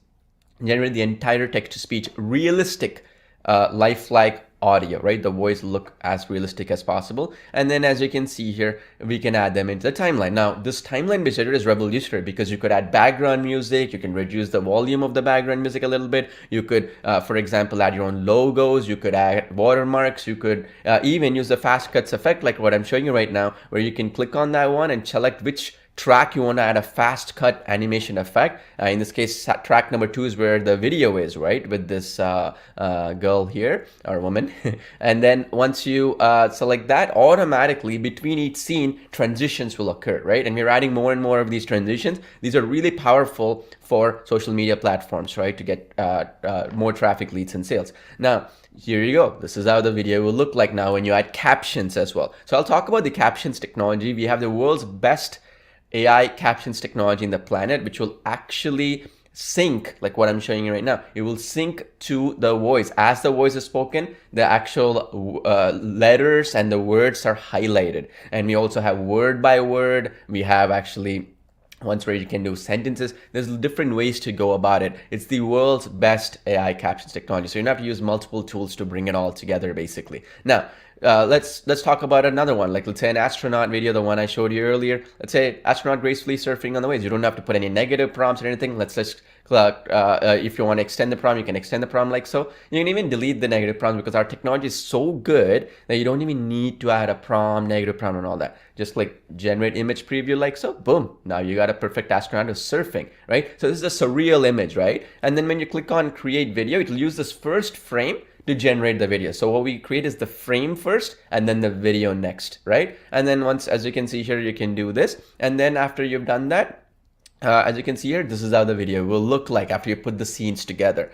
generate the entire text to speech, realistic, lifelike audio, right? The voice look as realistic as possible. And then as you can see here, we can add them into the timeline. Now this timeline based editor is revolutionary because you could add background music, you can reduce the volume of the background music a little bit, you could for example add your own logos, you could add watermarks, you could even use the fast cuts effect like what I'm showing you right now, where you can click on that one and select which track you want to add a fast cut animation effect. In this case, track number 2 is where the video is, right, with this girl here, or woman. And then once you select that, automatically between each scene transitions will occur, right? And we're adding more and more of these transitions. These are really powerful for social media platforms, right, to get more traffic, leads, and sales. Now here you go. This is how the video will look like now when you add captions as well. So I'll talk about the captions technology. We have the world's best AI captions technology in the planet, which will actually sync, like what I'm showing you right now. It will sync to the voice. As the voice is spoken, the actual letters and the words are highlighted. And we also have word by word. We have actually ones where you can do sentences. There's different ways to go about it. It's the world's best AI captions technology. So you don't have to use multiple tools to bring it all together, basically. Now, let's talk about another one. Like let's say an astronaut video, the one I showed you earlier. Let's say astronaut gracefully surfing on the waves. You don't have to put any negative prompts or anything. Let's just if you want to extend the prompt, you can extend the prompt like so. You can even delete the negative prompts because our technology is so good that you don't even need to add a prompt, negative prompt, and all that. Just like generate image preview like so. Boom. Now you got a perfect astronaut who's surfing, right? So this is a surreal image, right? And then when you click on create video, it will use this first frame to generate the video. So what we create is the frame first and then the video next, right? And then once, as you can see here, you can do this. And then after you've done that, as you can see here, this is how the video will look like after you put the scenes together.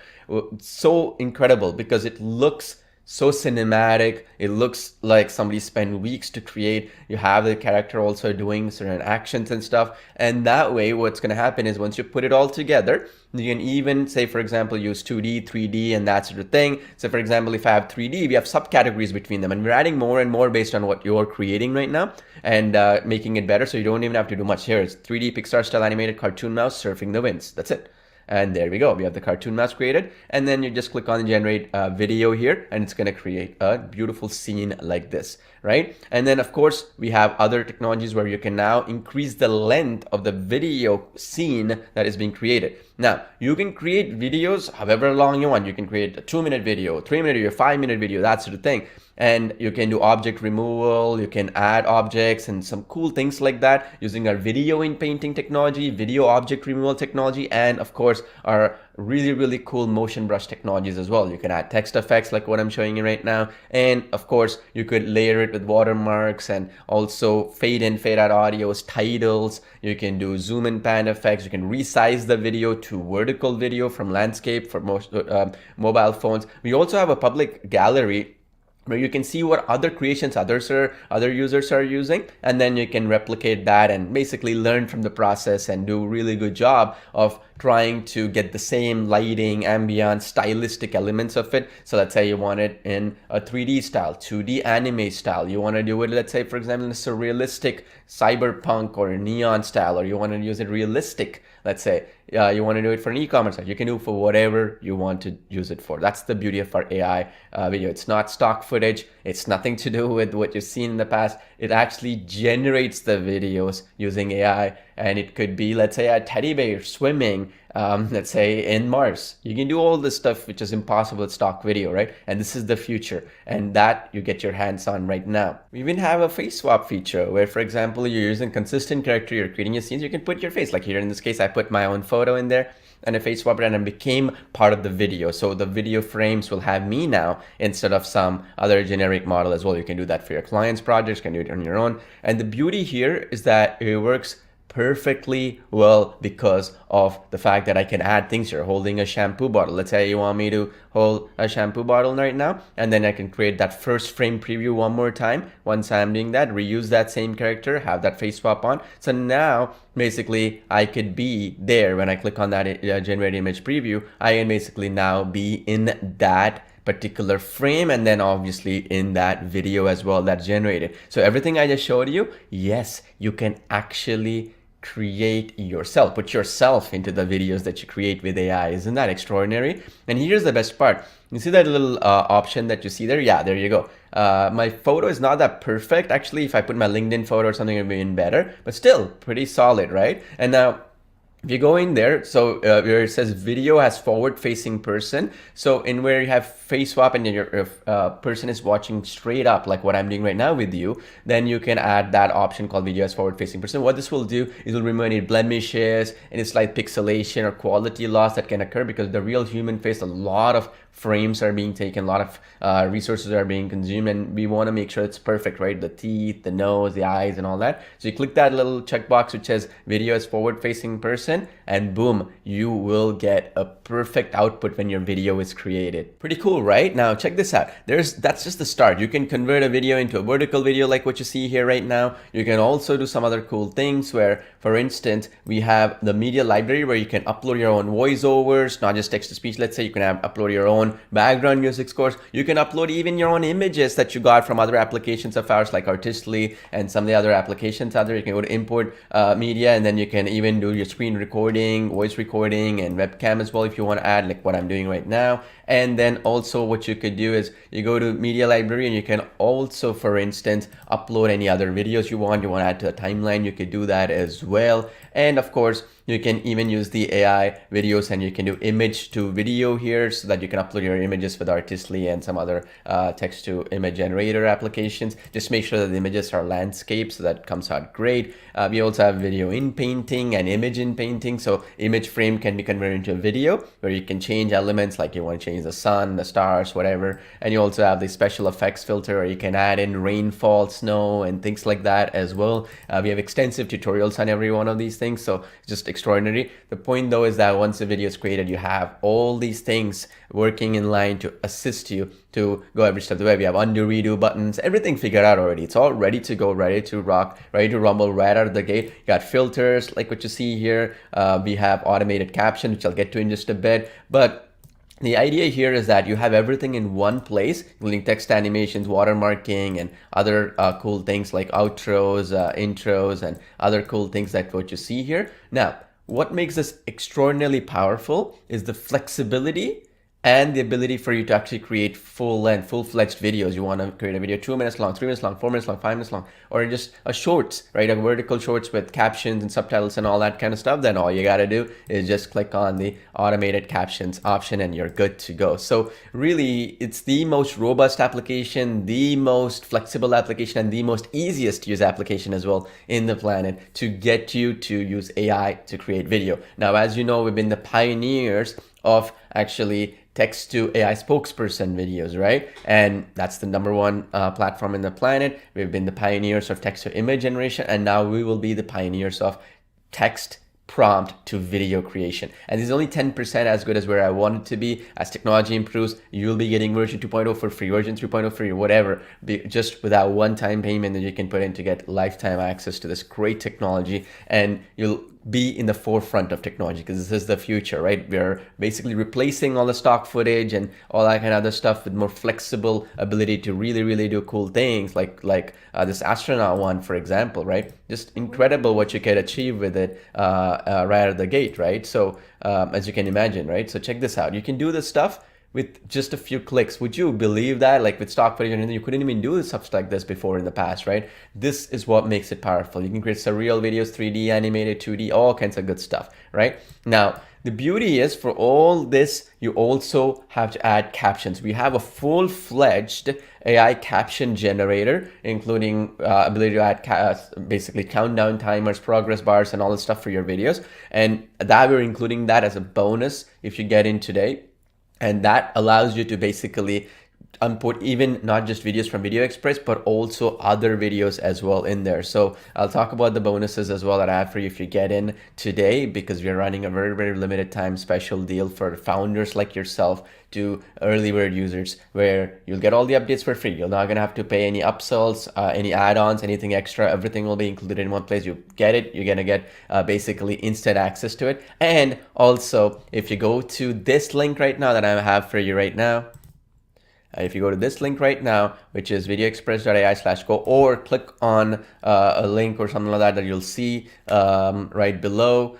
So incredible because it looks so cinematic. It looks like somebody spent weeks to create. You have the character also doing certain actions and stuff. And that way, what's going to happen is once you put it all together, you can even say, for example, use 2D, 3D, and that sort of thing. So for example, if I have 3D, we have subcategories between them, and we're adding more and more based on what you're creating right now and making it better. So you don't even have to do much here. It's 3D Pixar style animated cartoon mouse surfing the winds. That's it. And there we go. We have the cartoon mouse created. And then you just click on generate video here, and it's going to create a beautiful scene like this, right? And then, of course, we have other technologies where you can now increase the length of the video scene that is being created. Now, you can create videos however long you want. You can create a 2-minute video, 3-minute video, 5-minute video, that sort of thing. and you can do object removal, you can add objects and some cool things like that using our video in painting technology, video object removal technology, and of course our really cool motion brush technologies as well. You can add text effects like what I'm showing you right now, and of course you could layer it with watermarks and also fade in, fade out audios, titles. You can do zoom and pan effects. You can resize the video to vertical video from landscape for most mobile phones. We also have a public gallery where you can see what other creations other users are using, and then you can replicate that and basically learn from the process and do a really good job of trying to get the same lighting, ambient, stylistic elements of it. So let's say you want it in a 3D style, 2D anime style. You want to do it, let's say, for example, in a surrealistic cyberpunk or neon style, or you want to use it realistic. Let's say you want to do it for an e-commerce site. You can do it for whatever you want to use it for. That's the beauty of our AI video. It's not stock footage. It's nothing to do with what you've seen in the past. It actually generates the videos using AI, and it could be, let's say, a teddy bear swimming, let's say in Mars. You can do all this stuff which is impossible with stock video, right? And this is the future, and that you get your hands on right now. We even have a face swap feature where, for example, you're using consistent character, you're creating your scenes, you can put your face. Like here in this case, I put my own photo in there and a face swap, and it became part of the video. So the video frames will have me now instead of some other generic model as well. You can do that for your clients' projects, you can do it on your own. And the beauty here is that it works perfectly well because of the fact that I can add things here. Holding a shampoo bottle. Let's say you want me to hold a shampoo bottle right now, and then I can create that first frame preview one more time. Once I'm doing that, reuse that same character, have that face swap on. So now basically I could be there when I click on that generate image preview. I can basically now be in that particular frame, and then obviously in that video as well that's generated. So everything I just showed you, yes, you can actually create yourself, put yourself into the videos that you create with AI. Isn't that extraordinary? And here's the best part. You see that little option that you see there? Yeah, there you go. My photo is not that perfect. Actually, if I put my LinkedIn photo or something, it would be even better, but still pretty solid, right? And now if you go in there, so where it says video has forward facing person, so in where you have face swap and your person is watching straight up like what I'm doing right now with you, then you can add that option called video has forward facing person. What this will do is it will remove any blemishes, any slight pixelation or quality loss that can occur, because the real human face, a lot of frames are being taken, a lot of resources are being consumed, and we want to make sure it's perfect, right? The teeth, the nose, the eyes, and all that. So you click that little checkbox which says video is forward facing person, and boom, you will get a perfect output when your video is created. Pretty cool, right? Now check this out. That's just the start. You can convert a video into a vertical video like what you see here right now. You can also do some other cool things where, for instance, we have the media library where you can upload your own voiceovers, not just text to speech. Let's say you can upload your own background music scores. You can upload even your own images that you got from other applications of ours like Artistly and some of the other applications out there. You can go to import media, and then you can even do your screen recording, voice recording, and webcam as well if you want to add, like what I'm doing right now. And then also what you could do is you go to media library, and you can also, for instance, upload any other videos you want to add to a timeline. You could do that as well. And of course, you can even use the AI videos, and you can do image to video here so that you can upload your images with Artistly and some other text to image generator applications. Just make sure that the images are landscape, so that comes out great. We also have video in painting and image in painting. So image frame can be converted into a video where you can change elements, like you want to change the sun, the stars, whatever. And you also have the special effects filter where you can add in rainfall, snow, and things like that as well. We have extensive tutorials on every one of these things, so it's just extraordinary. The point though is that once the video is created, you have all these things working in line to assist you to go every step of the way. We have undo, redo buttons, everything figured out already. It's all ready to go, ready to rock, ready to rumble right out of the gate. You got filters like what you see here. We have automated caption, which I'll get to in just a bit. But the idea here is that you have everything in one place, including text animations, watermarking, and other cool things like outros, intros, and other cool things like what you see here. Now, what makes this extraordinarily powerful is the flexibility and the ability for you to actually create full-length, full-fledged videos. You want to create a video 2 minutes long, 3 minutes long, 4 minutes long, 5 minutes long, or just a shorts, right? A vertical shorts with captions and subtitles and all that kind of stuff. Then all you got to do is just click on the automated captions option and you're good to go. So really, it's the most robust application, the most flexible application, and the most easiest to use application as well in the planet to get you to use AI to create video. Now, as you know, we've been the pioneers of actually text to AI spokesperson videos, right? And that's the #1 platform in the planet. We've been the pioneers of text to image generation, and now we will be the pioneers of text prompt to video creation. And this is only 10% as good as where I want it to be. As technology improves, you'll be getting version 2.0 for free, version 3.0 free, whatever, just without one-time payment that you can put in to get lifetime access to this great technology. And you'll be in the forefront of technology because this is the future, right? We're basically replacing all the stock footage and all that kind of other stuff with more flexible ability to really do cool things like this astronaut one, for example, right? Just incredible what you can achieve with it right out of the gate, right? So as you can imagine, right? So check this out. You can do this stuff with just a few clicks. Would you believe that? Like with stock footage and anything, you couldn't even do stuff like this before in the past, right? This is what makes it powerful. You can create surreal videos, 3D, animated, 2D, all kinds of good stuff, right? Now, the beauty is for all this, you also have to add captions. We have a full-fledged AI caption generator, including ability to add basically countdown timers, progress bars, and all this stuff for your videos. And that we're including that as a bonus if you get in today. And that allows you to basically put even not just videos from VideoExpress, but also other videos as well in there. So I'll talk about the bonuses as well that I have for you if you get in today, because we're running a very limited time special deal for founders like yourself to early bird users, where you'll get all the updates for free. You're not gonna have to pay any upsells, any add-ons, anything extra. Everything will be included in one place. You get it, you're gonna get basically instant access to it. And also, if you go to this link right now that I have for you right now, if you go to this link right now, which is VideoExpress.ai/go, or click on a link or something like that you'll see right below,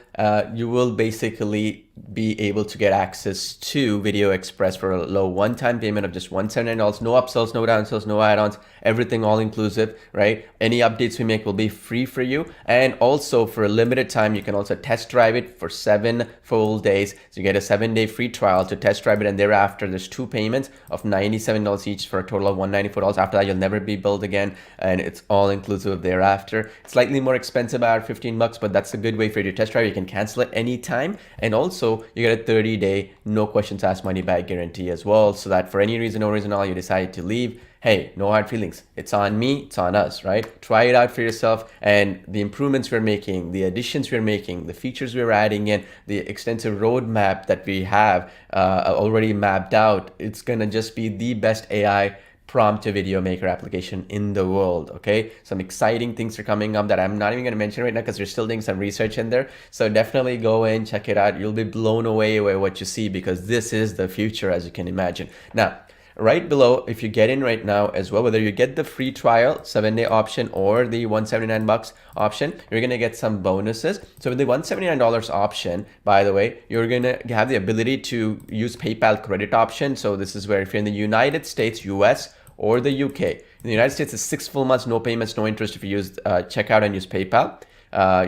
you will basically be able to get access to VideoExpress for a low one-time payment of just $179. No upsells, no downsells, no add-ons, everything all inclusive, right? Any updates we make will be free for you. And also for a limited time, you can also test drive it for 7 full days. So you get a 7-day free trial to test drive it, and thereafter there's 2 payments of $97 each for a total of $194. After that, you'll never be billed again, and it's all inclusive thereafter. It's slightly more expensive, about $15, but that's a good way for you to test drive. You can cancel it anytime, and also you get a 30-day no questions asked money back guarantee as well, so that for any reason, no reason at all, you decide to leave, hey, no hard feelings. It's on me, it's on us, right? Try it out for yourself, and the improvements we're making, the additions we're making, the features we're adding in, the extensive roadmap that we have already mapped out, it's gonna just be the best AI prompt to video maker application in the world. Okay, some exciting things are coming up that I'm not even going to mention right now because we're still doing some research in there. So definitely go in, check it out. You'll be blown away by what you see, because this is the future, as you can imagine. Now, right below, if you get in right now as well, whether you get the free trial 7-day option or the $179 option, you're going to get some bonuses. So with the $179 option, by the way, you're going to have the ability to use PayPal credit option. So this is where if you're in the United States, US, or the UK. In the United States, it's 6 full months, no payments, no interest if you use checkout and use PayPal.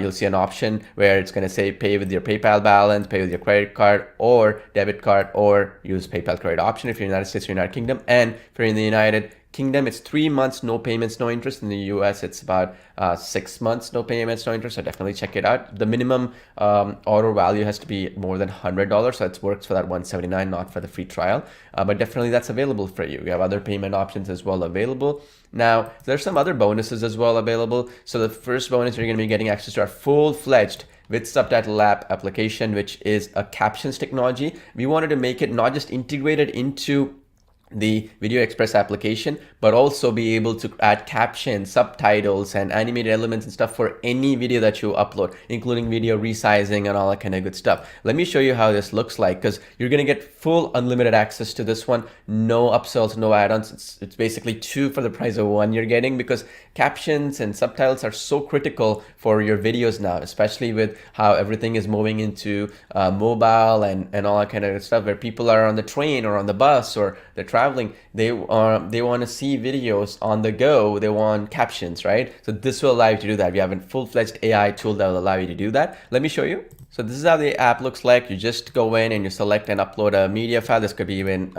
You'll see an option where it's going to say pay with your PayPal balance, pay with your credit card or debit card, or use PayPal credit option if you're in the United States or United Kingdom. And if you're in the United Kingdom, it's 3 months, no payments, no interest. In the US, it's about 6 months, no payments, no interest. So definitely check it out. The minimum order value has to be more than $100. So it works for that $179, not for the free trial. But definitely that's available for you. We have other payment options as well available. Now, there's some other bonuses as well available. So the first bonus, you're going to be getting access to our full-fledged WithSubtitle app application, which is a captions technology. We wanted to make it not just integrated into the VideoExpress application, but also be able to add captions, subtitles, and animated elements and stuff for any video that you upload, including video resizing and all that kind of good stuff. Let me show you how this looks like, because you're going to get full unlimited access to this one. No upsells, no add-ons. It's basically 2 for the price of 1 you're getting, because captions and subtitles are so critical for your videos now, especially with how everything is moving into mobile and all that kind of stuff, where people are on the train or on the bus or they're traveling. They want to see videos on the go. They want captions, right? So this will allow you to do that. We have a full-fledged AI tool that will allow you to do that. Let me show you. So this is how the app looks like. You just go in and you select and upload a media file. This could be even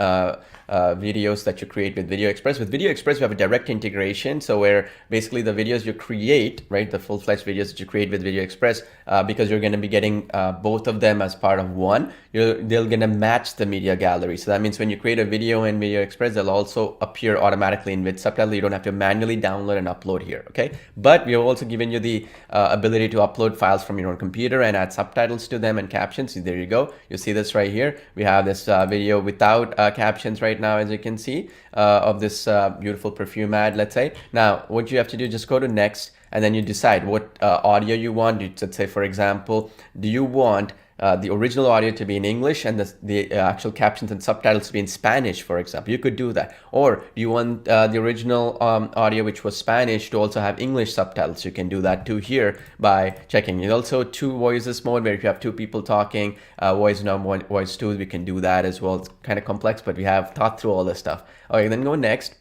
videos that you create with VideoExpress. With VideoExpress, we have a direct integration. So where basically the videos you create, right, the full-fledged videos that you create with VideoExpress, because you're going to be getting both of them as part of one, they're going to match the media gallery. So that means when you create a video in VideoExpress, they'll also appear automatically in WithSubtitle. You don't have to manually download and upload here, okay? But we have also given you the ability to upload files from your own computer and add subtitles to them and captions. So there you go. You see this right here. We have this video without captions right now, as you can see, of this beautiful perfume ad, let's say. Now, what you have to do, just go to next, and then you decide what audio you want. Let's say, for example, do you want the original audio to be in English and the actual captions and subtitles to be in Spanish, for example? You could do that. Or do you want the original audio, which was Spanish, to also have English subtitles? You can do that too here by checking. There's also 2 voices mode, where if you have 2 people talking, voice 1, voice 2, we can do that as well. It's kind of complex, but we have thought through all this stuff. Okay, then go next.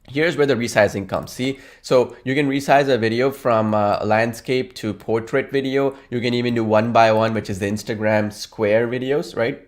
Here's where the resizing comes. See, so you can resize a video from landscape to portrait video. You can even do 1 by 1, which is the Instagram square videos, right?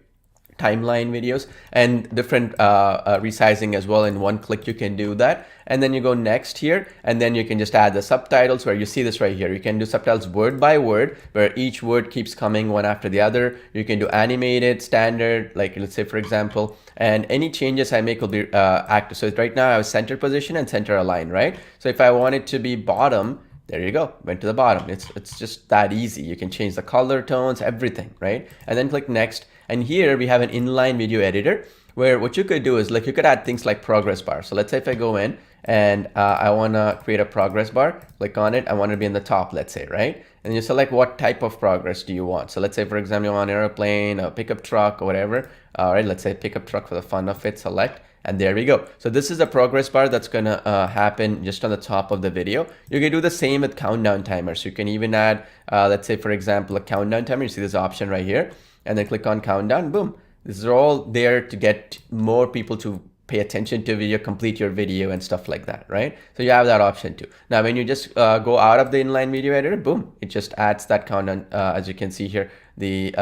Timeline videos, and different resizing as well. In one click you can do that, and then you go next here, and then you can just add the subtitles, where you see this right here. You can do subtitles word by word, where each word keeps coming one after the other. You can do animated, standard, like let's say for example, and any changes I make will be active. So right now I have center position and center align, right? So if I want it to be bottom, there you go, went to the bottom. It's just that easy. You can change the color tones, everything, right? And then click next. And here we have an inline video editor, where what you could do is, like, you could add things like progress bar. So let's say if I go in and I want to create a progress bar, click on it. I want it to be in the top, let's say, right? And you select what type of progress do you want. So let's say, for example, you want an airplane, a pickup truck, or whatever. All right, let's say pickup truck for the fun of it, select. And there we go. So this is a progress bar that's going to happen just on the top of the video. You can do the same with countdown timers. You can even add, let's say, for example, a countdown timer. You see this option right here, and then click on countdown. Boom. This is all there to get more people to pay attention to video, complete your video and stuff like that, right? So you have that option too. Now, when you just go out of the inline video editor, boom, it just adds that countdown, as you can see here, the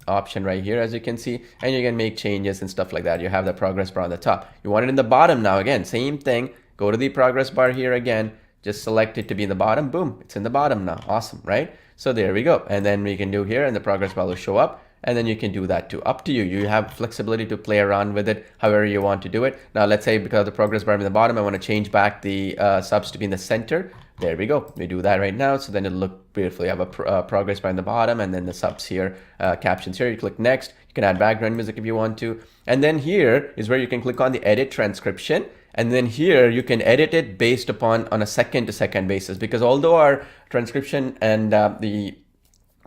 option right here, as you can see, and you can make changes and stuff like that. You have the progress bar on the top. You want it in the bottom now, again, same thing. Go to the progress bar here again, just select it to be in the bottom. Boom, it's in the bottom now. Awesome, right? So there we go. And then we can do here, and the progress bar will show up. And then you can do that too. Up to you. You have flexibility to play around with it however you want to do it. Now, let's say because the progress bar is in the bottom, I want to change back the subs to be in the center. There we go. We do that right now. So then it'll look beautiful. You have a progress bar in the bottom, and then the subs here, captions here. You click next. You can add background music if you want to. And then here is where you can click on the edit transcription. And then here you can edit it based upon on a second to second basis, because although our transcription and the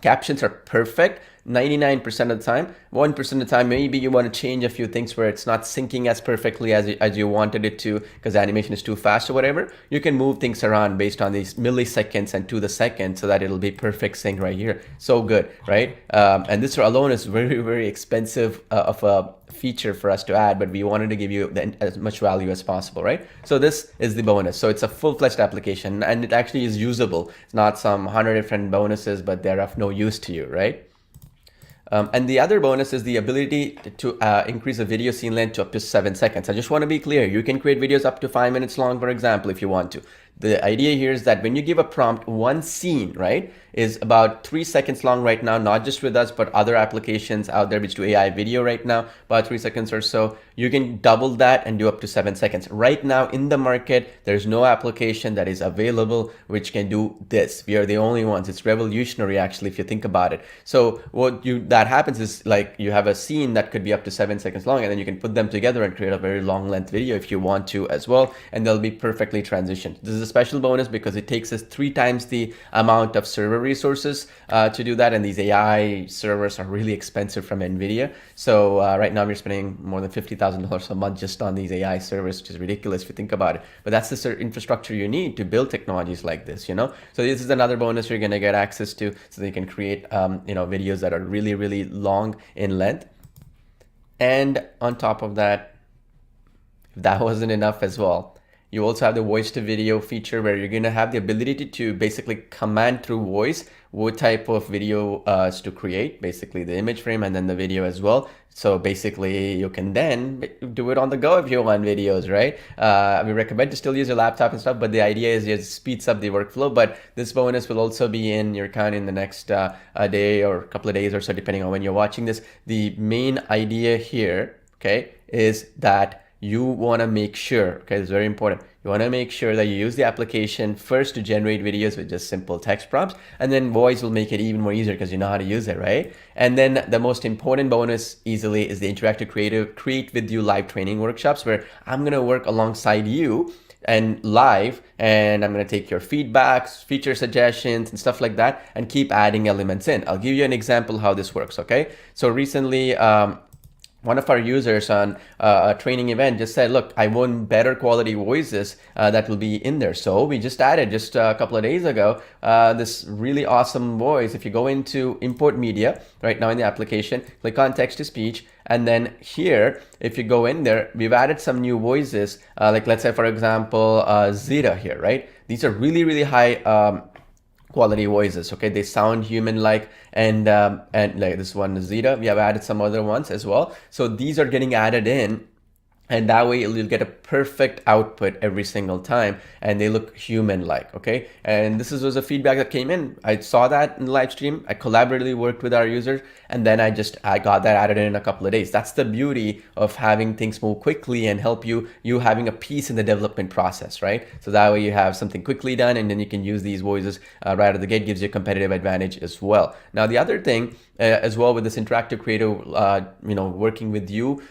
captions are perfect 99% of the time, 1% of the time maybe you want to change a few things where it's not syncing as perfectly as you wanted it to, because the animation is too fast or whatever. You can move things around based on these milliseconds and to the second, so that it'll be perfect sync right here. So good, right? And this alone is very, very expensive of a feature for us to add, but we wanted to give you as much value as possible, right? So this is the bonus. So it's a full-fledged application, and it actually is usable. It's not some 100 different bonuses, but they're of no use to you, right? And the other bonus is the ability to increase the video scene length to up to 7 seconds. I just want to be clear. You can create videos up to 5 minutes long, for example, if you want to. the idea here is that when you give a prompt, one scene, right, is about 3 seconds long right now, not just with us, but other applications out there which do AI video right now, about 3 seconds or so. You can double that and do up to 7 seconds. Right now in the market, there's no application that is available which can do this. We are the only ones. It's revolutionary actually if you think about it. So that happens is like you have a scene that could be up to 7 seconds long, and then you can put them together and create a very long length video if you want to as well, and they'll be perfectly transitioned. This is a special bonus because it takes us 3 times the amount of server resources to do that, and these AI servers are really expensive from NVIDIA. So right now we're spending more than $50,000 a month just on these AI servers, which is ridiculous if you think about it. But that's the infrastructure you need to build technologies like this, you know. So this is another bonus you're going to get access to, so that you can create videos that are really, really long in length. And on top of that, if that wasn't enough as well, you also have the voice to video feature where you're going to have the ability to basically command through voice what type of video to create, basically the image frame and then the video as well. So basically you can then do it on the go if you want videos, right? We recommend to still use your laptop and stuff, but the idea is it speeds up the workflow. But this bonus will also be in your account in the next day or a couple of days or so, depending on when you're watching this. The main idea here, okay, is that you want to make sure, okay, it's very important. You want to make sure that you use the application first to generate videos with just simple text prompts, and then voice will make it even more easier because you know how to use it, right? And then the most important bonus easily is the interactive create with you live training workshops, where I'm going to work alongside you and live, and I'm going to take your feedbacks, feature suggestions and stuff like that, and keep adding elements in. I'll give you an example how this works, okay? So recently, one of our users on a training event just said, look, I want better quality voices that will be in there. So we just added just a couple of days ago this really awesome voice. If you go into import media right now in the application, click on text to speech, and then here, if you go in there, we've added some new voices, like let's say, for example, Zeta here, right? These are really, really high quality voices, okay? They sound human-like, and like this one is Zeta. We have added some other ones as well. So these are getting added in, and that way you'll get a perfect output every single time, and they look human-like, okay? And this was a feedback that came in. I saw that in the live stream. I collaboratively worked with our users, and then I got that added in a couple of days. That's the beauty of having things move quickly and help you having a piece in the development process, right? So that way you have something quickly done, and then you can use these voices right out of the gate. Gives you a competitive advantage as well. Now the other thing as well with this interactive creative working with you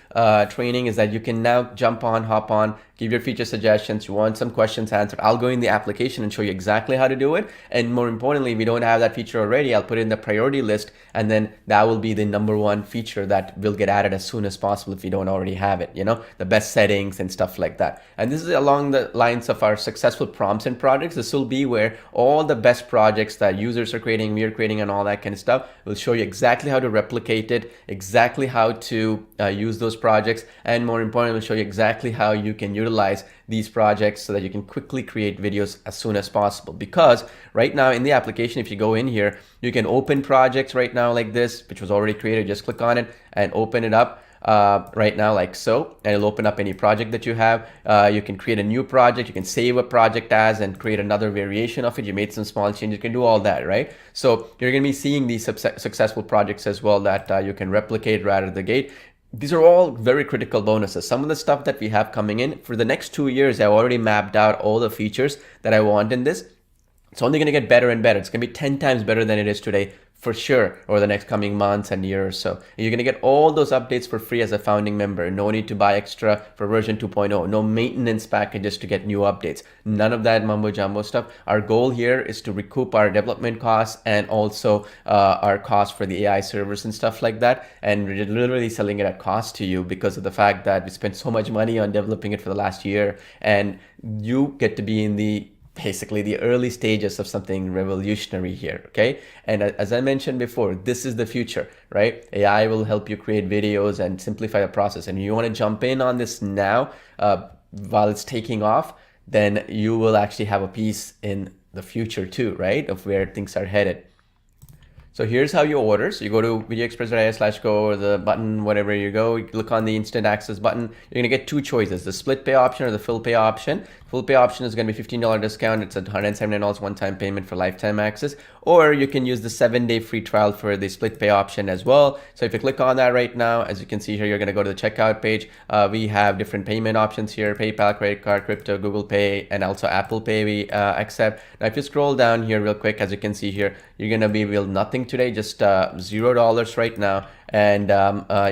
training is that you can now hop on, give your feature suggestions. You want some questions answered, I'll go in the application and show you exactly how to do it. And more importantly, if we don't have that feature already, I'll put it in the priority list, and then that will be the #1 feature that will get added as soon as possible if you don't already have it, the best settings and stuff like that. And this is along the lines of our successful prompts and projects. This will be where all the best projects that users are creating, we are creating, and all that kind of stuff, will show you exactly how to replicate it, exactly how to use those projects, and more importantly, will show you exactly how you can utilize these projects so that you can quickly create videos as soon as possible. Because right now in the application, if you go in here, you can open projects right now like this, which was already created. Just click on it and open it up right now like so, and it'll open up any project that you have. You can create a new project, you can save a project as and create another variation of it. You made some small changes, you can do all that, right? So you're going to be seeing these successful projects as well that you can replicate right out of the gate. These are all very critical bonuses. Some of the stuff that we have coming in for the next 2 years, I've already mapped out all the features that I want in this. It's only going to get better and better. It's going to be 10 times better than it is today, for sure, over the next coming months and year or so. You're going to get all those updates for free as a founding member. No need to buy extra for version 2.0. No maintenance packages to get new updates. None of that mumbo jumbo stuff. Our goal here is to recoup our development costs and also our costs for the AI servers and stuff like that. And we're literally selling it at cost to you because of the fact that we spent so much money on developing it for the last year, and you get to be in basically the early stages of something revolutionary here, okay? And as I mentioned before, this is the future, right? AI will help you create videos and simplify the process. And you want to jump in on this now while it's taking off, then you will actually have a piece in the future too, right? Of where things are headed. So here's how you order. So you go to VideoExpress.ai/go, or the button, whatever you go, you click on the instant access button. You're going to get 2 choices, the split pay option or the full pay option. Full pay option is going to be $15 discount. It's a $179 one-time payment for lifetime access, or you can use the 7-day free trial for the split pay option as well. So if you click on that right now, as you can see here, you're going to go to the checkout page. We have different payment options here: PayPal, credit card, crypto, Google Pay, and also Apple Pay we accept. Now if you scroll down here real quick, as you can see here, you're going to be billed nothing today, just $0 right now. And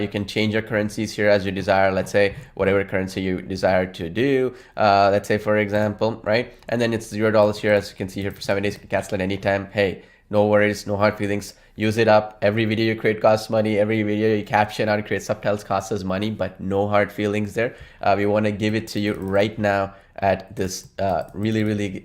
you can change your currencies here as you desire. Let's say whatever currency you desire to do. Let's say, for example, right? And then it's $0 here, as you can see here, for 7 days. You can cancel at any time. Hey, no worries, no hard feelings. Use it up. Every video you create costs money. Every video you caption or create subtitles costs us money, but no hard feelings there. We want to give it to you right now at this really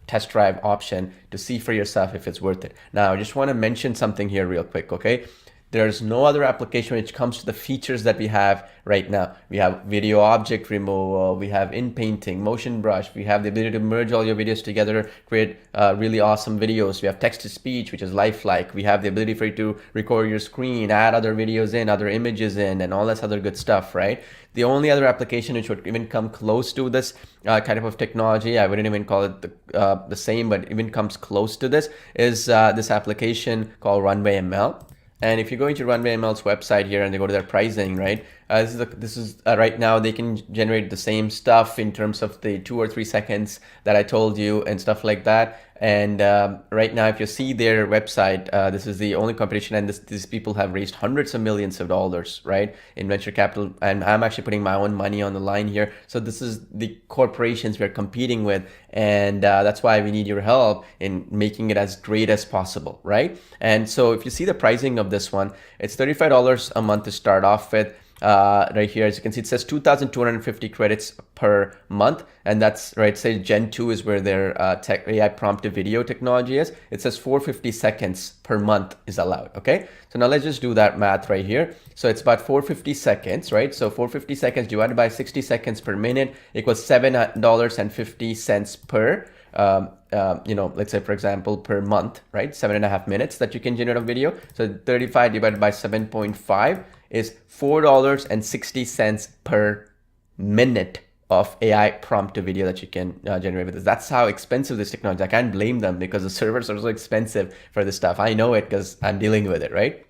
test drive option to see for yourself if it's worth it. Now, I just want to mention something here real quick, okay? There's no other application which comes to the features that we have right now. We have video object removal, we have in painting, motion brush, we have the ability to merge all your videos together, create really awesome videos. We have text to speech, which is lifelike. We have the ability for you to record your screen, add other videos in, other images in, and all this other good stuff, right? The only other application which would even come close to this kind of technology, I wouldn't even call it the same, but even comes close to this, is this application called Runway ML. And if you go into Runway ML's website here and they go to their pricing, right? This is right now they can generate the same stuff in terms of the 2 or 3 seconds that I told you and stuff like that. And right now, if you see their website, this is the only competition, and these people have raised hundreds of millions of dollars, right, in venture capital. And I'm actually putting my own money on the line here. So this is the corporations we're competing with, and that's why we need your help in making it as great as possible, right? And so if you see the pricing of this one, it's $35 a month to start off with. Right here, as you can see, it says 2,250 credits per month, and that's right. Say Gen 2 is where their tech AI prompt to video technology is. It says 450 seconds per month is allowed. Okay, so now let's just do that math right here. So it's about 450 seconds, right? So 450 seconds divided by 60 seconds per minute equals $7.50 per let's say, for example, per month, right? 7.5 minutes that you can generate a video. So 35 divided by 7.5 is $4.60 per minute of AI prompt to video that you can generate with this. That's how expensive this technology. I can't blame them because the servers are so expensive for this stuff. I know it because I'm dealing with it, right?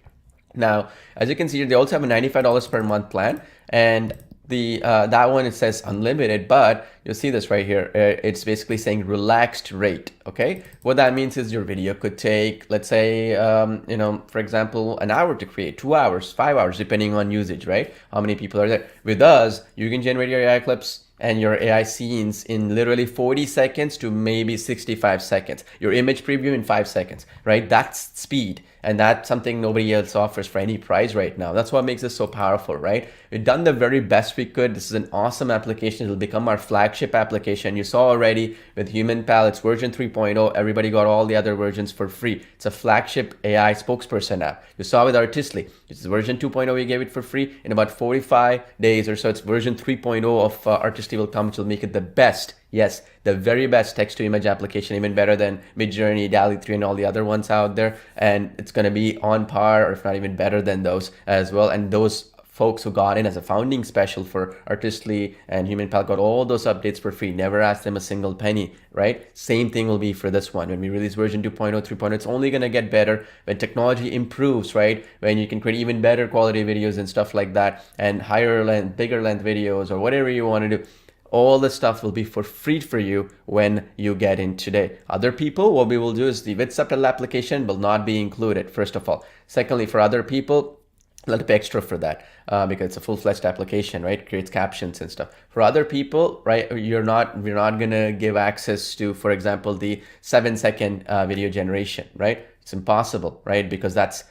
Now, as you can see, they also have a $95 per month plan, and the that one, it says unlimited, but you'll see this right here. It's basically saying relaxed rate. Okay, what that means is your video could take, let's say, for example, an hour to create, 2 hours, 5 hours, depending on usage, right? How many people are there? With us, you can generate your AI clips and your AI scenes in literally 40 seconds to maybe 65 seconds. Your image preview in 5 seconds, right? That's speed. And that's something nobody else offers for any price right now. That's what makes it so powerful, right? We've done the very best we could. This is an awesome application. It'll become our flagship application. You saw already with HumanPal, it's version 3.0. Everybody got all the other versions for free. It's a flagship AI spokesperson app. You saw with Artistly, it's version 2.0. We gave it for free. In about 45 days or so, it's version 3.0 of Artistly will come, which will make it the best. Yes, the very best text-to-image application, even better than Midjourney, DALL-E 3, and all the other ones out there. And it's going to be on par, or if not even better than those as well. And those folks who got in as a founding special for Artistly and HumanPal got all those updates for free, never asked them a single penny, right? Same thing will be for this one. When we release version 2.0, 3.0, it's only going to get better when technology improves, right? When you can create even better quality videos and stuff like that, and higher length, bigger length videos, or whatever you want to do. All the stuff will be for free for you when you get in today. Other people, what we will do is the WithSubtitle application will not be included, first of all. Secondly, for other people, let pay extra for that because it's a full-fledged application, right? It creates captions and stuff. For other people, right, we're not gonna give access to, for example, the 7-second video generation, right? It's impossible, right? Because that's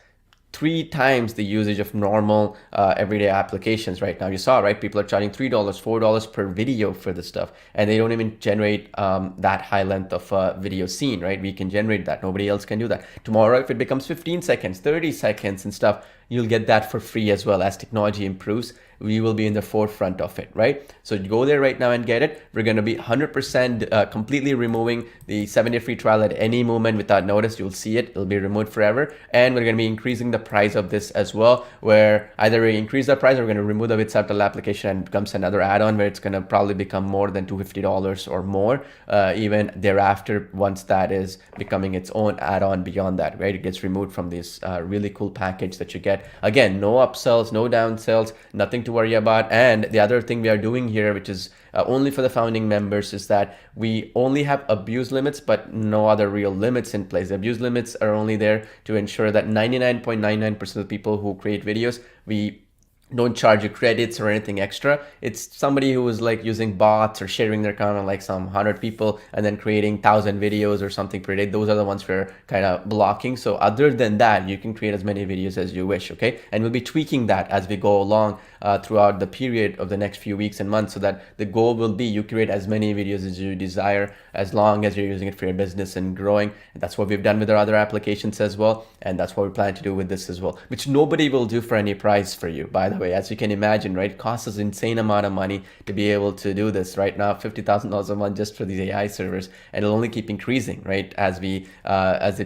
3 times the usage of normal everyday applications right now. You saw, right? People are charging $3, $4 per video for this stuff, and they don't even generate that high length of video scene, right? We can generate that. Nobody else can do that. Tomorrow, if it becomes 15 seconds, 30 seconds and stuff, you'll get that for free as well as technology improves. we will be in the forefront of it, right? So go there right now and get it. We're going to be 100% completely removing the 7-day free trial at any moment without notice. You'll see it. It'll be removed forever. And we're going to be increasing the price of this as well, where either we increase the price or we're going to remove the WithSubtitle application and it becomes another add-on where it's going to probably become more than $250 or more even thereafter, once that is becoming its own add-on beyond that, right? It gets removed from this really cool package that you get. Again, no upsells, no downsells, nothing to worry about. And the other thing we are doing here, which is only for the founding members, is that we only have abuse limits, but no other real limits in place. The abuse limits are only there to ensure that 99.99% of the people who create videos, we don't charge you credits or anything extra. It's somebody who is like using bots or sharing their content, like some 100 people and then creating 1,000 videos or something per day. Those are the ones we're kind of blocking. So other than that, you can create as many videos as you wish, okay? And we'll be tweaking that as we go along throughout the period of the next few weeks and months, so that the goal will be you create as many videos as you desire, as long as you're using it for your business and growing. And that's what we've done with our other applications as well. And that's what we plan to do with this as well, which nobody will do for any price for you, by the way. As you can imagine, right, it costs us insane amount of money to be able to do this right now, $50,000 a month just for these AI servers, and it'll only keep increasing, right, as the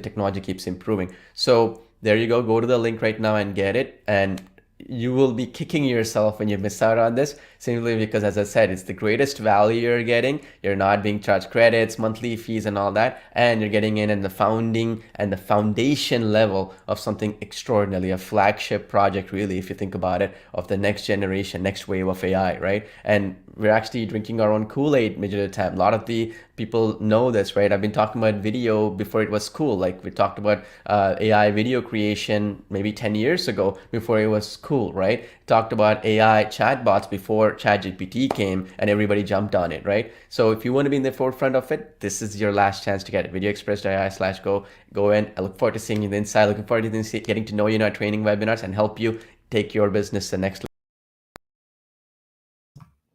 technology keeps improving. So there you go to the link right now and get it. And you will be kicking yourself when you miss out on this, simply because, as I said, it's the greatest value you're getting. You're not being charged credits, monthly fees and all that, and you're getting in the founding and the foundation level of something extraordinarily, a flagship project, really, if you think about it, of the next generation, next wave of AI, right? And we're actually drinking our own Kool-Aid major of the time. A lot of the people know this, right? I've been talking about video before it was cool. Like we talked about AI video creation maybe 10 years ago before it was cool, right? Talked about AI chatbots before ChatGPT came and everybody jumped on it, right? So if you want to be in the forefront of it, this is your last chance to get it. VideoExpress.ai/go. Go in. I look forward to seeing you inside. Looking forward to getting to know you in our training webinars and help you take your business to the next level.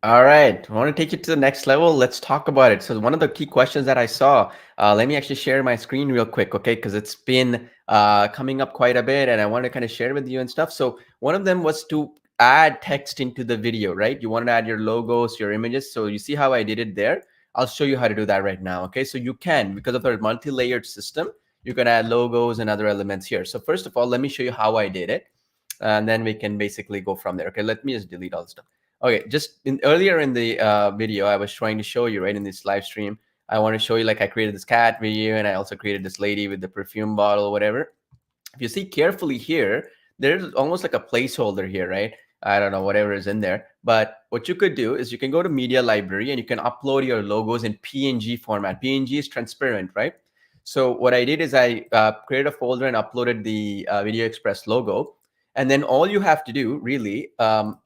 All right, I want to take you to the next level. Let's talk about it. So one of the key questions that I saw, let me actually share my screen real quick, okay? Because it's been coming up quite a bit and I want to kind of share with you and stuff. So one of them was to add text into the video, right? You want to add your logos, your images. So you see how I did it there? I'll show you how to do that right now, okay? So you can, because of our multi-layered system, you can add logos and other elements here. So first of all, let me show you how I did it. And then we can basically go from there. Okay, let me just delete all the stuff. Okay, just earlier in the video, I was trying to show you, right, in this live stream, I want to show you, like, I created this cat video and I also created this lady with the perfume bottle or whatever. If you see carefully here, there's almost like a placeholder here, right? I don't know, whatever is in there. But what you could do is you can go to media library and you can upload your logos in PNG format. PNG is transparent, right? So what I did is I created a folder and uploaded the VideoExpress logo. And then all you have to do really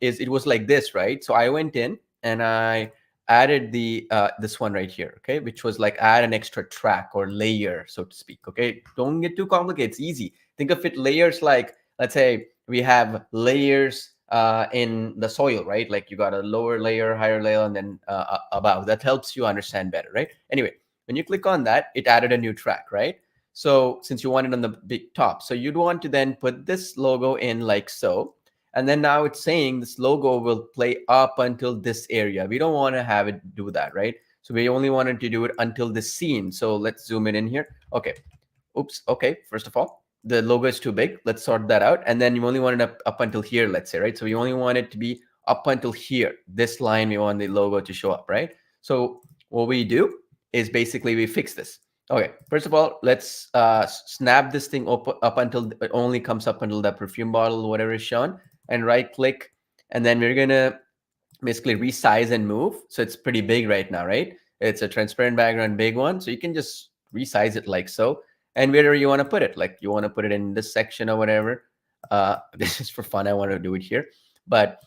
is, it was like this, right? So I went in and I added the this one right here, okay, which was like add an extra track or layer, so to speak. Okay, don't get too complicated. It's easy. Think of it layers like, let's say we have layers in the soil, right? Like you got a lower layer, higher layer, and then above. That helps you understand better, right? Anyway, when you click on that, it added a new track, right? So since you want it on the big top, so you'd want to then put this logo in like so. And then now it's saying this logo will play up until this area. We don't want to have it do that, right? So we only wanted to do it until this scene. So let's zoom it in here. Okay. Oops. Okay. First of all, the logo is too big. Let's sort that out. And then you only want it up until here, let's say, right? So we only want it to be up until here. This line, we want the logo to show up, right? So what we do is basically we fix this. Okay, first of all, let's snap this thing up until it only comes up until that perfume bottle, whatever is shown, and right click. And then we're going to basically resize and move. So it's pretty big right now, right? It's a transparent background, big one. So you can just resize it like so. And wherever you want to put it, like you want to put it in this section or whatever. This is for fun. I want to do it here. But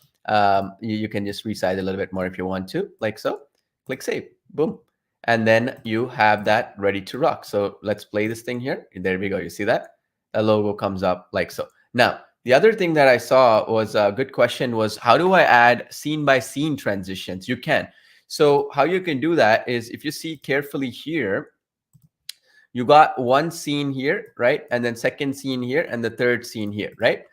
you can just resize a little bit more if you want to, like so. Click save. Boom. And then you have that ready to rock. So let's play this thing here. There we go. You see that? The logo comes up like so. Now, the other thing that I saw was a good question was, how do I add scene by scene transitions? You can. So how you can do that is, if you see carefully here, you got one scene here, right? And then second scene here and the third scene here, right?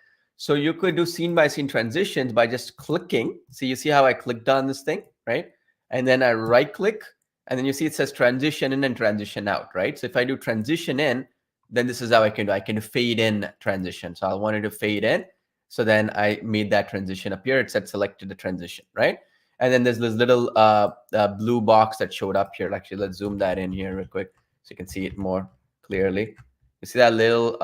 So you could do scene by scene transitions by just clicking. So you see how I clicked on this thing, right? And then I right click, and then you see it says transition in and transition out, right? So if I do transition in, then this is how I can do. I can fade in transition. So I wanted to fade in. So then I made that transition appear. It said selected the transition, right? And then there's this little blue box that showed up here. Actually, let's zoom that in here real quick so you can see it more clearly. You see that little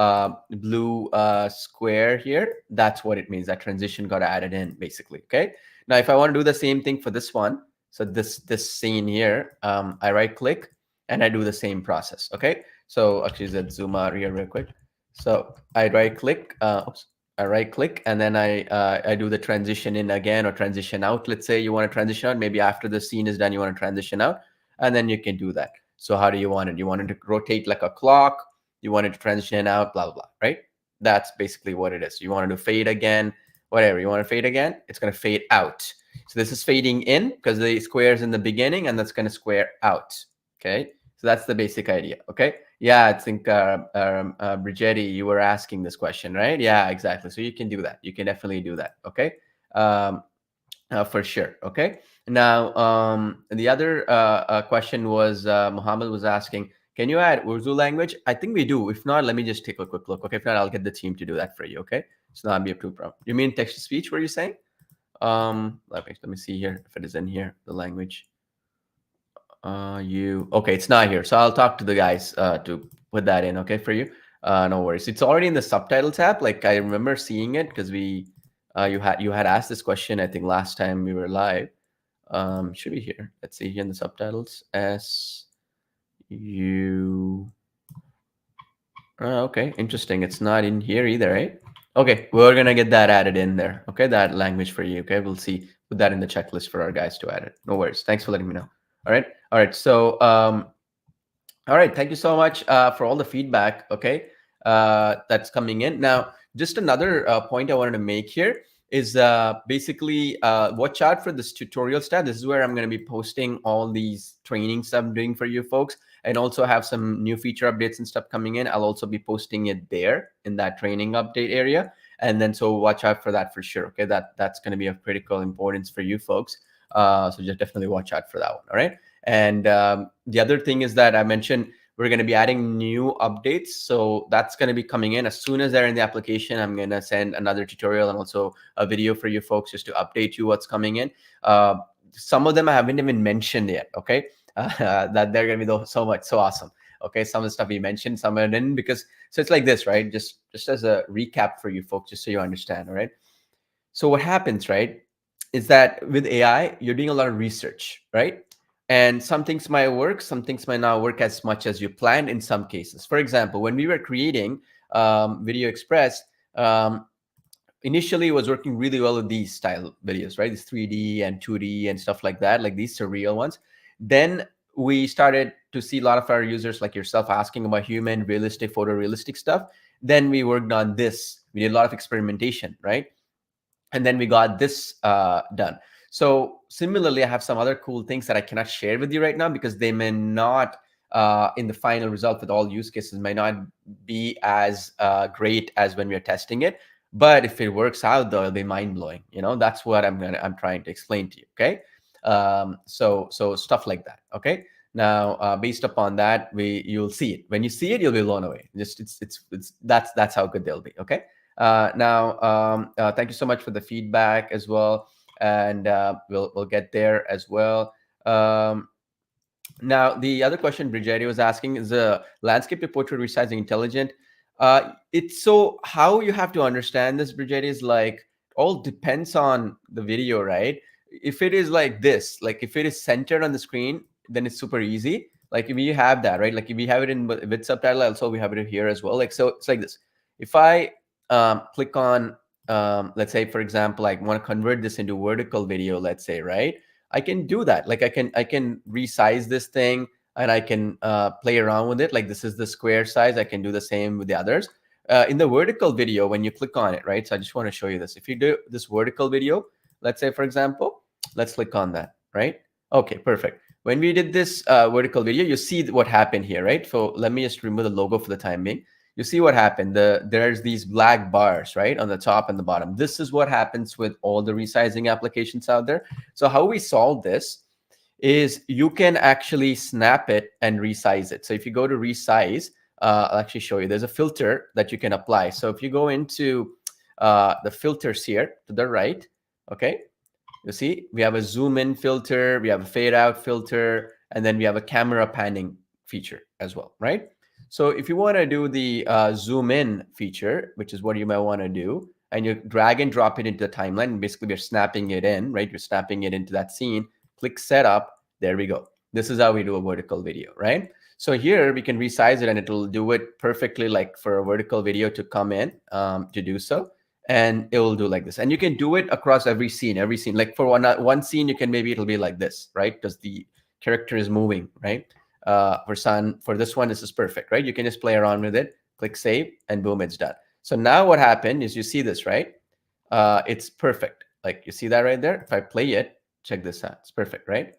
blue square here? That's what it means. That transition got added in, basically. Okay. Now, if I want to do the same thing for this one, so this scene here, I right click and I do the same process. Okay. So actually, let's zoom out here real quick. So I right click. I right click and then I do the transition in again or transition out. Let's say you want to transition out. Maybe after the scene is done, you want to transition out, and then you can do that. So how do you want it? You want it to rotate like a clock. You want it to transition out, blah, blah, blah, right? That's basically what it is. You want it to fade again, whatever. You want to fade again, it's going to fade out. So this is fading in because the square is in the beginning, and that's going to square out. Okay, so that's the basic idea. Okay, yeah, I think Brigetti, you were asking this question, right? Yeah, exactly. So you can do that. You can definitely do that. Okay, for sure. Okay. Now, the other question was Muhammad was asking, can you add Urdu language? I think we do. If not, let me just take a quick look. Okay, if not, I'll get the team to do that for you. Okay, it's not be a problem. You mean text to speech? Were you saying? Let me see here if it is in here. The language. Okay, it's not here. So I'll talk to the guys to put that in. Okay, for you. No worries. It's already in the subtitle tab. Like I remember seeing it because you had asked this question. I think last time we were live. Should be here. Let's see here in the subtitles. Okay, interesting. It's not in here either, right? Okay, we're gonna get that added in there. Okay, that language for you. Okay, we'll see. Put that in the checklist for our guys to add it. No worries. Thanks for letting me know. All right. So, all right. Thank you so much for all the feedback. Okay, that's coming in now. Just another point I wanted to make here is basically watch out for this tutorial tab. This is where I'm going to be posting all these training stuff I'm doing for you folks, and also have some new feature updates and stuff coming in. I'll also be posting it there in that training update area. And then so watch out for that for sure. Okay, that's going to be of critical importance for you folks. So just definitely watch out for that one. All right. And the other thing is that I mentioned we're going to be adding new updates. So that's going to be coming in as soon as they're in the application. I'm going to send another tutorial and also a video for you folks just to update you what's coming in. Some of them I haven't even mentioned yet. Okay, that they're going to be so awesome. Okay, some of the stuff we mentioned, some are in because so it's like this, right? Just as a recap for you folks, just so you understand. All right. So what happens, right, is that with AI, you're doing a lot of research, right? And some things might work, some things might not work as much as you planned in some cases. For example, when we were creating Video Express, initially it was working really well with these style videos, right? These 3D and 2D and stuff like that, like these surreal ones. Then we started to see a lot of our users like yourself asking about human, realistic, photorealistic stuff. Then we worked on this. We did a lot of experimentation, right? And then we got this done. So similarly, I have some other cool things that I cannot share with you right now because they may not, in the final result with all use cases, may not be as great as when we're testing it. But if it works out, though, it'll be mind blowing. You know, that's what I'm trying to explain to you. Okay, so stuff like that. Okay. Now, based upon that, you'll see it. When you see it, you'll be blown away. Just that's how good they'll be. Okay. Now, thank you so much for the feedback as well, and we'll get there as well. Now, the other question Brigetti was asking is the landscape to portrait resizing intelligent. It's so how you have to understand this, Brigetti, is like all depends on the video, right? If it is like this, like if it is centered on the screen, then it's super easy. Like if you have that, right? Like if we have it in with subtitle, also we have it here as well. Like so, it's like this. If I click on, let's say, for example, I want to convert this into vertical video, let's say, right? I can do that. Like I can resize this thing and I can play around with it. Like this is the square size. I can do the same with the others. In the vertical video, when you click on it, right? So I just want to show you this. If you do this vertical video, let's say, for example, let's click on that, right? Okay, perfect. When we did this vertical video, you see what happened here, right? So let me just remove the logo for the time being. you see what happened. There's these black bars, right, on the top and the bottom. This is what happens with all the resizing applications out there. So how we solve this is you can actually snap it and resize it. So if you go to resize, I'll actually show you. There's a filter that you can apply. So if you go into the filters here to the right, okay, you see we have a zoom in filter, we have a fade out filter, and then we have a camera panning feature as well, right? So if you want to do the zoom in feature, which is what you might want to do, and you drag and drop it into the timeline, basically we're snapping it in, right? You're snapping it into that scene. Click setup. There we go. This is how we do a vertical video, right? So here we can resize it and it'll do it perfectly, like for a vertical video to come in to do so. And it will do like this. And you can do it across every scene. Like for one scene, you can, maybe it'll be like this, right? Because the character is moving, right? For this one, this is perfect, right? You can just play around with it, click save, and boom, it's done. So now what happened is, you see this, right? It's perfect. Like you see that right there. If I play it, check this out. It's perfect, right?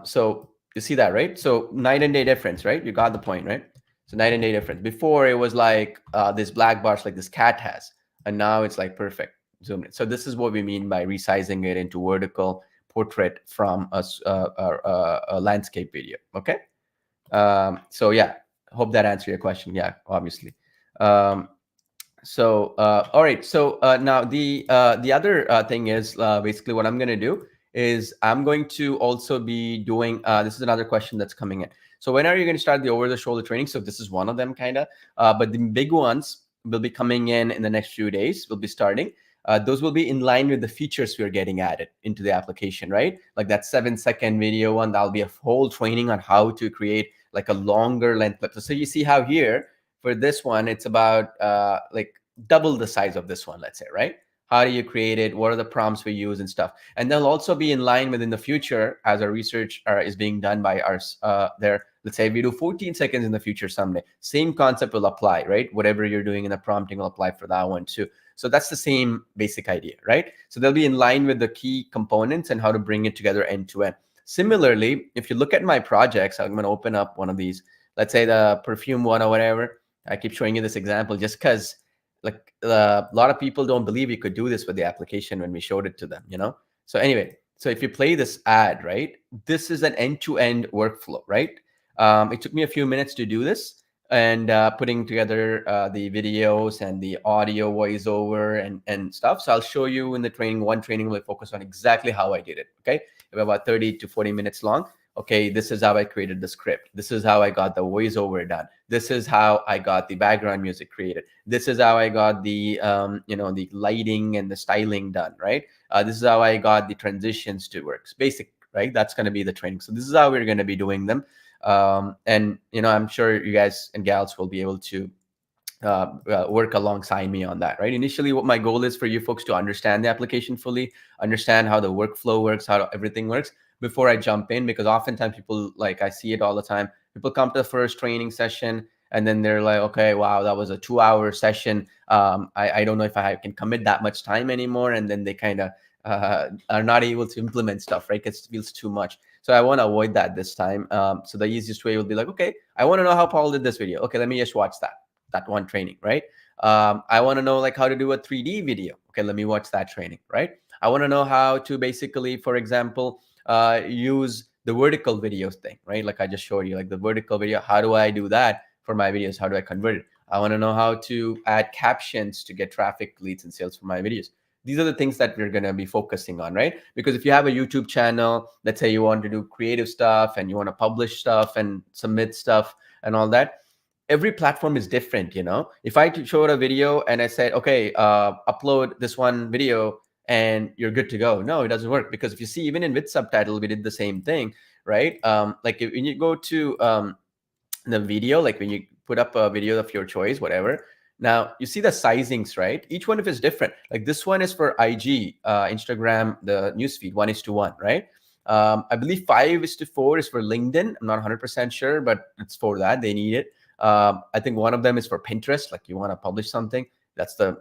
So you see that, right? So night and day difference, right? You got the point, right? So night and day difference. Before it was like this black bars like this cat has, and now it's like perfect zoomed in. So this is what we mean by resizing it into vertical portrait from a landscape video. Okay. So yeah, hope that answered your question. Yeah, obviously. All right. So now the other thing is basically what I'm going to do is I'm going to also be doing, this is another question that's coming in. So when are you going to start the over-the-shoulder training? So this is one of them, kind of, but the big ones will be coming in the next few days. We'll be starting. Those will be in line with the features we're getting added into the application, right? Like that 7-second video one, that'll be a whole training on how to create like a longer length clip. So you see how here for this one, it's about like double the size of this one, let's say, right? How do you create it? What are the prompts we use and stuff? And they'll also be in line within the future as our research is being done by our there. Let's say we do 14 seconds in the future someday. Same concept will apply, right? Whatever you're doing in the prompting will apply for that one too. So that's the same basic idea, right? So they'll be in line with the key components and how to bring it together end to end. Similarly, if you look at my projects, I'm going to open up one of these. Let's say the perfume one or whatever. I keep showing you this example just because like a lot of people don't believe you could do this with the application when we showed it to them, you know? So anyway, so if you play this ad, right, this is an end-to-end workflow, right? It took me a few minutes to do this and putting together the videos and the audio voiceover and stuff. So I'll show you in the training. One training will focus on exactly how I did it, okay? About 30 to 40 minutes long. Okay, this is how I created the script. This is how I got the voiceover done. This is how I got the background music created. This is how I got the, the lighting and the styling done, right? This is how I got the transitions to works. Basic, right? That's going to be the training. So this is how we're going to be doing them. And, I'm sure you guys and gals will be able to work alongside me on that, right? Initially, what my goal is for you folks to understand the application fully, understand how the workflow works, how everything works before I jump in, because oftentimes people, like I see it all the time, people come to the first training session and then they're like, okay, wow, that was a 2-hour session. I don't know if I can commit that much time anymore. And then they kind of are not able to implement stuff, right? Because it feels too much. So I want to avoid that this time. So the easiest way will be like, okay, I want to know how Paul did this video. Okay, let me just watch that one training, right? I want to know like how to do a 3D video. Okay, let me watch that training, right? I want to know how to basically, for example, use the vertical videos thing, right? Like I just showed you, like the vertical video. How do I do that for my videos? How do I convert it? I want to know how to add captions to get traffic, leads, and sales for my videos. These are the things that we're going to be focusing on, right? Because if you have a YouTube channel, let's say you want to do creative stuff and you want to publish stuff and submit stuff and all that, every platform is different, If I showed a video and I said, okay, upload this one video and you're good to go. No, it doesn't work, because if you see, even in WithSubtitle, we did the same thing, right? Like when you go to the video, like when you put up a video of your choice, whatever, now you see the sizings, right? Each one of it is different. Like this one is for IG, Instagram, the newsfeed, 1:1, right? I believe 5:4 is for LinkedIn. I'm not 100% sure, but it's for that. They need it. I think one of them is for Pinterest, like you want to publish something. That's the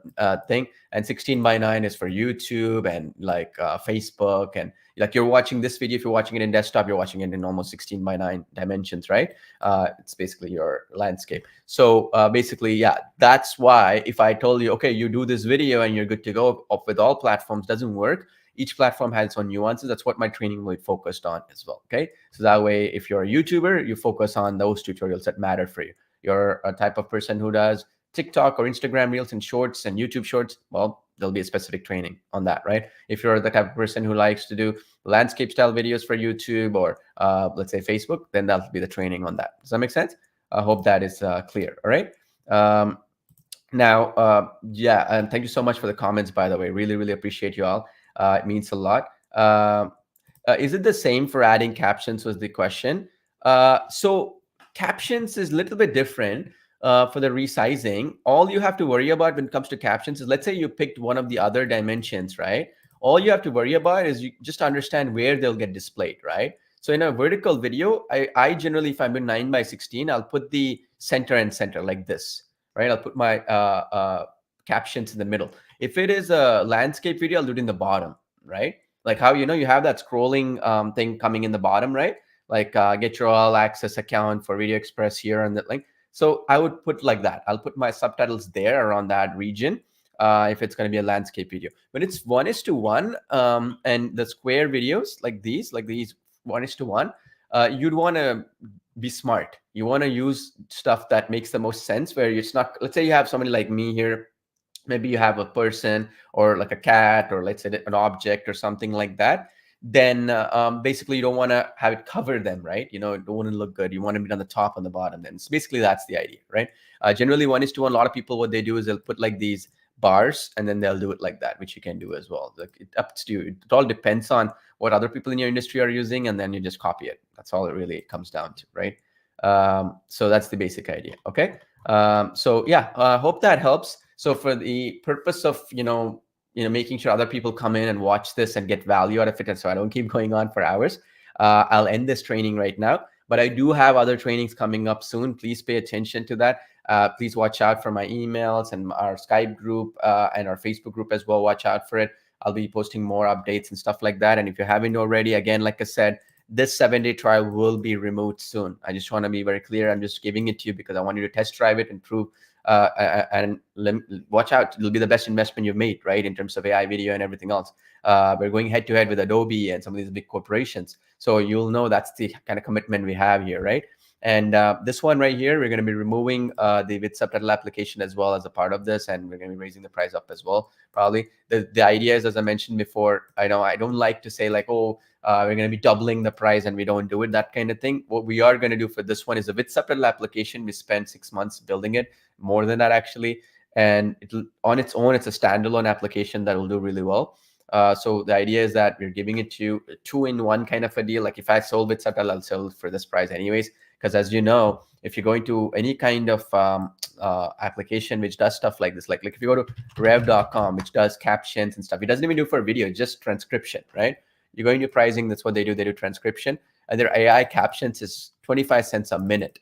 thing. And 16 by 9 is for YouTube and like Facebook. And like you're watching this video, if you're watching it in desktop, you're watching it in almost 16 by 9 dimensions, right? It's basically your landscape. So basically, yeah, that's why if I told you, okay, you do this video and you're good to go up with all platforms, doesn't work. Each platform has its own nuances. That's what my training will be focused on as well. Okay. So that way, if you're a YouTuber, you focus on those tutorials that matter for you. You're a type of person who does TikTok or Instagram Reels and Shorts and YouTube Shorts, well, there'll be a specific training on that, right? If you're the type of person who likes to do landscape style videos for YouTube or let's say Facebook, then that'll be the training on that. Does that make sense? I hope that is clear. All right. Now, yeah, and thank you so much for the comments, by the way. Really, really appreciate you all. It means a lot. Is it the same for adding captions was the question. So captions is a little bit different for the resizing. All you have to worry about when it comes to captions is, let's say you picked one of the other dimensions, right? All you have to worry about is you just understand where they'll get displayed, right? So in a vertical video, I generally, if I'm doing 9 by 16, I'll put the center and center like this, right? I'll put my captions in the middle. If it is a landscape video, I'll do it in the bottom, right? Like how, you know, you have that scrolling thing coming in the bottom, right? Like get your all access account for Video Express here and that link. So I would put like that. I'll put my subtitles there around that region if it's going to be a landscape video. When it's 1:1 and the square videos like these 1:1, you'd want to be smart. You want to use stuff that makes the most sense, where it's not, let's say you have somebody like me here, maybe you have a person or like a cat or let's say an object or something like that, then basically you don't want to have it cover them, right? You know, it don't want to look good. You want to be on the top and the bottom. Then so basically that's the idea, right? Generally 1:1, a lot of people, what they do is they'll put like these bars and then they'll do it like that, which you can do as well. Like it up to you. It all depends on what other people in your industry are using, and then you just copy it. That's all it really comes down to, right? So that's the basic idea. Okay. So yeah, hope that helps. So for the purpose of making sure other people come in and watch this and get value out of it, and so I don't keep going on for hours, I'll end this training right now. But I do have other trainings coming up soon. Please pay attention to that. Please watch out for my emails and our Skype group and our Facebook group as well. Watch out for it. I'll be posting more updates and stuff like that. And if you haven't already, again, like I said, this 7-day trial will be removed soon. I just want to be very clear. I'm just giving it to you because I want you to test drive it and prove and watch out. It'll be the best investment you've made, right? In terms of AI video and everything else. We're going head to head with Adobe and some of these big corporations. So you'll know that's the kind of commitment we have here, right? And this one right here, we're going to be removing the WithSubtitle application as well as a part of this, and we're going to be raising the price up as well. Probably the idea is, as I mentioned before, I don't like to say like, oh, we're going to be doubling the price and we don't do it, that kind of thing. What we are going to do for this one is a WithSubtitle application. We spent 6 months building it, more than that actually, and it'll on its own, it's a standalone application that will do really well. So the idea is that we're giving it to you a 2-in-1 kind of a deal. Like if I sold WithSubtitle, I'll sell it for this price anyways. Because as you know, if you're going to any kind of application which does stuff like this, like if you go to rev.com, which does captions and stuff, it doesn't even do for video, just transcription, right? You're going to pricing, that's what they do. They do transcription, and their AI captions is 25 cents a minute.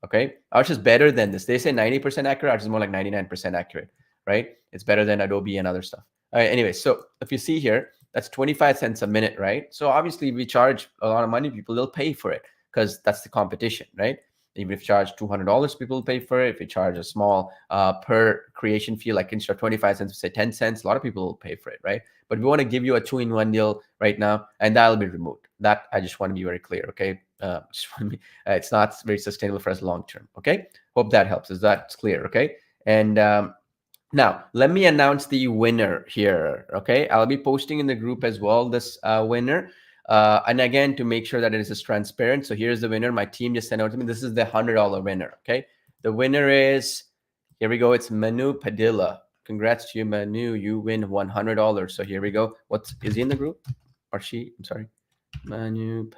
Okay, ours is better than this. They say 90% accurate. Ours is more like 99% accurate, right? It's better than Adobe and other stuff. All right, anyway, so if you see here, that's 25 cents a minute, right? So obviously we charge a lot of money. People, they'll pay for it because that's the competition, right? Even if you charge $200, people will pay for it. If you charge a small per creation fee, like instead of 25 cents, say 10 cents, a lot of people will pay for it, right? But we want to give you a 2-in-1 deal right now, and that'll be removed. That I just want to be very clear, okay? It's not very sustainable for us long term, okay? Hope that helps. Is that clear, okay? And now let me announce the winner here, okay? I'll be posting in the group as well this winner. And again, to make sure that it is transparent. So here's the winner. My team just sent out to me. This is the $100 winner, okay? The winner is, here we go. It's Manu Padilla. Congrats to you, Manu. You win $100. So here we go. Is he in the group? Or she? I'm sorry. Manu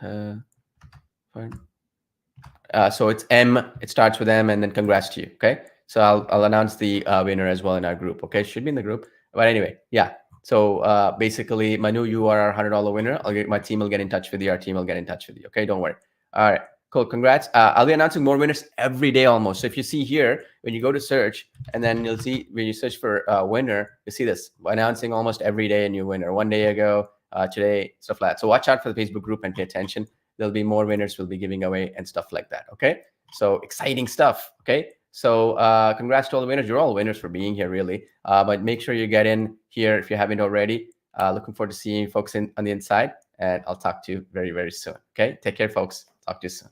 so it's M. It starts with M, and then congrats to you, okay? So I'll announce the winner as well in our group, okay? Should be in the group. But anyway, yeah. So basically, Manu, you are our $100 winner. My team will get in touch with you. Our team will get in touch with you, okay? Don't worry. All right, Cool. Congrats. I'll be announcing more winners every day almost. So if you see here, when you go to search, and then you'll see when you search for winner, you see this announcing almost every day a new winner. 1 day ago, today, stuff like that. So watch out for the Facebook group and pay attention. There'll be more winners we'll be giving away and stuff like that. Okay. So exciting stuff. Okay. So congrats to all the winners. You're all winners for being here, really. But make sure you get in here if you haven't already. Looking forward to seeing you folks on the inside. And I'll talk to you very, very soon. Okay. Take care, folks. Talk to you soon.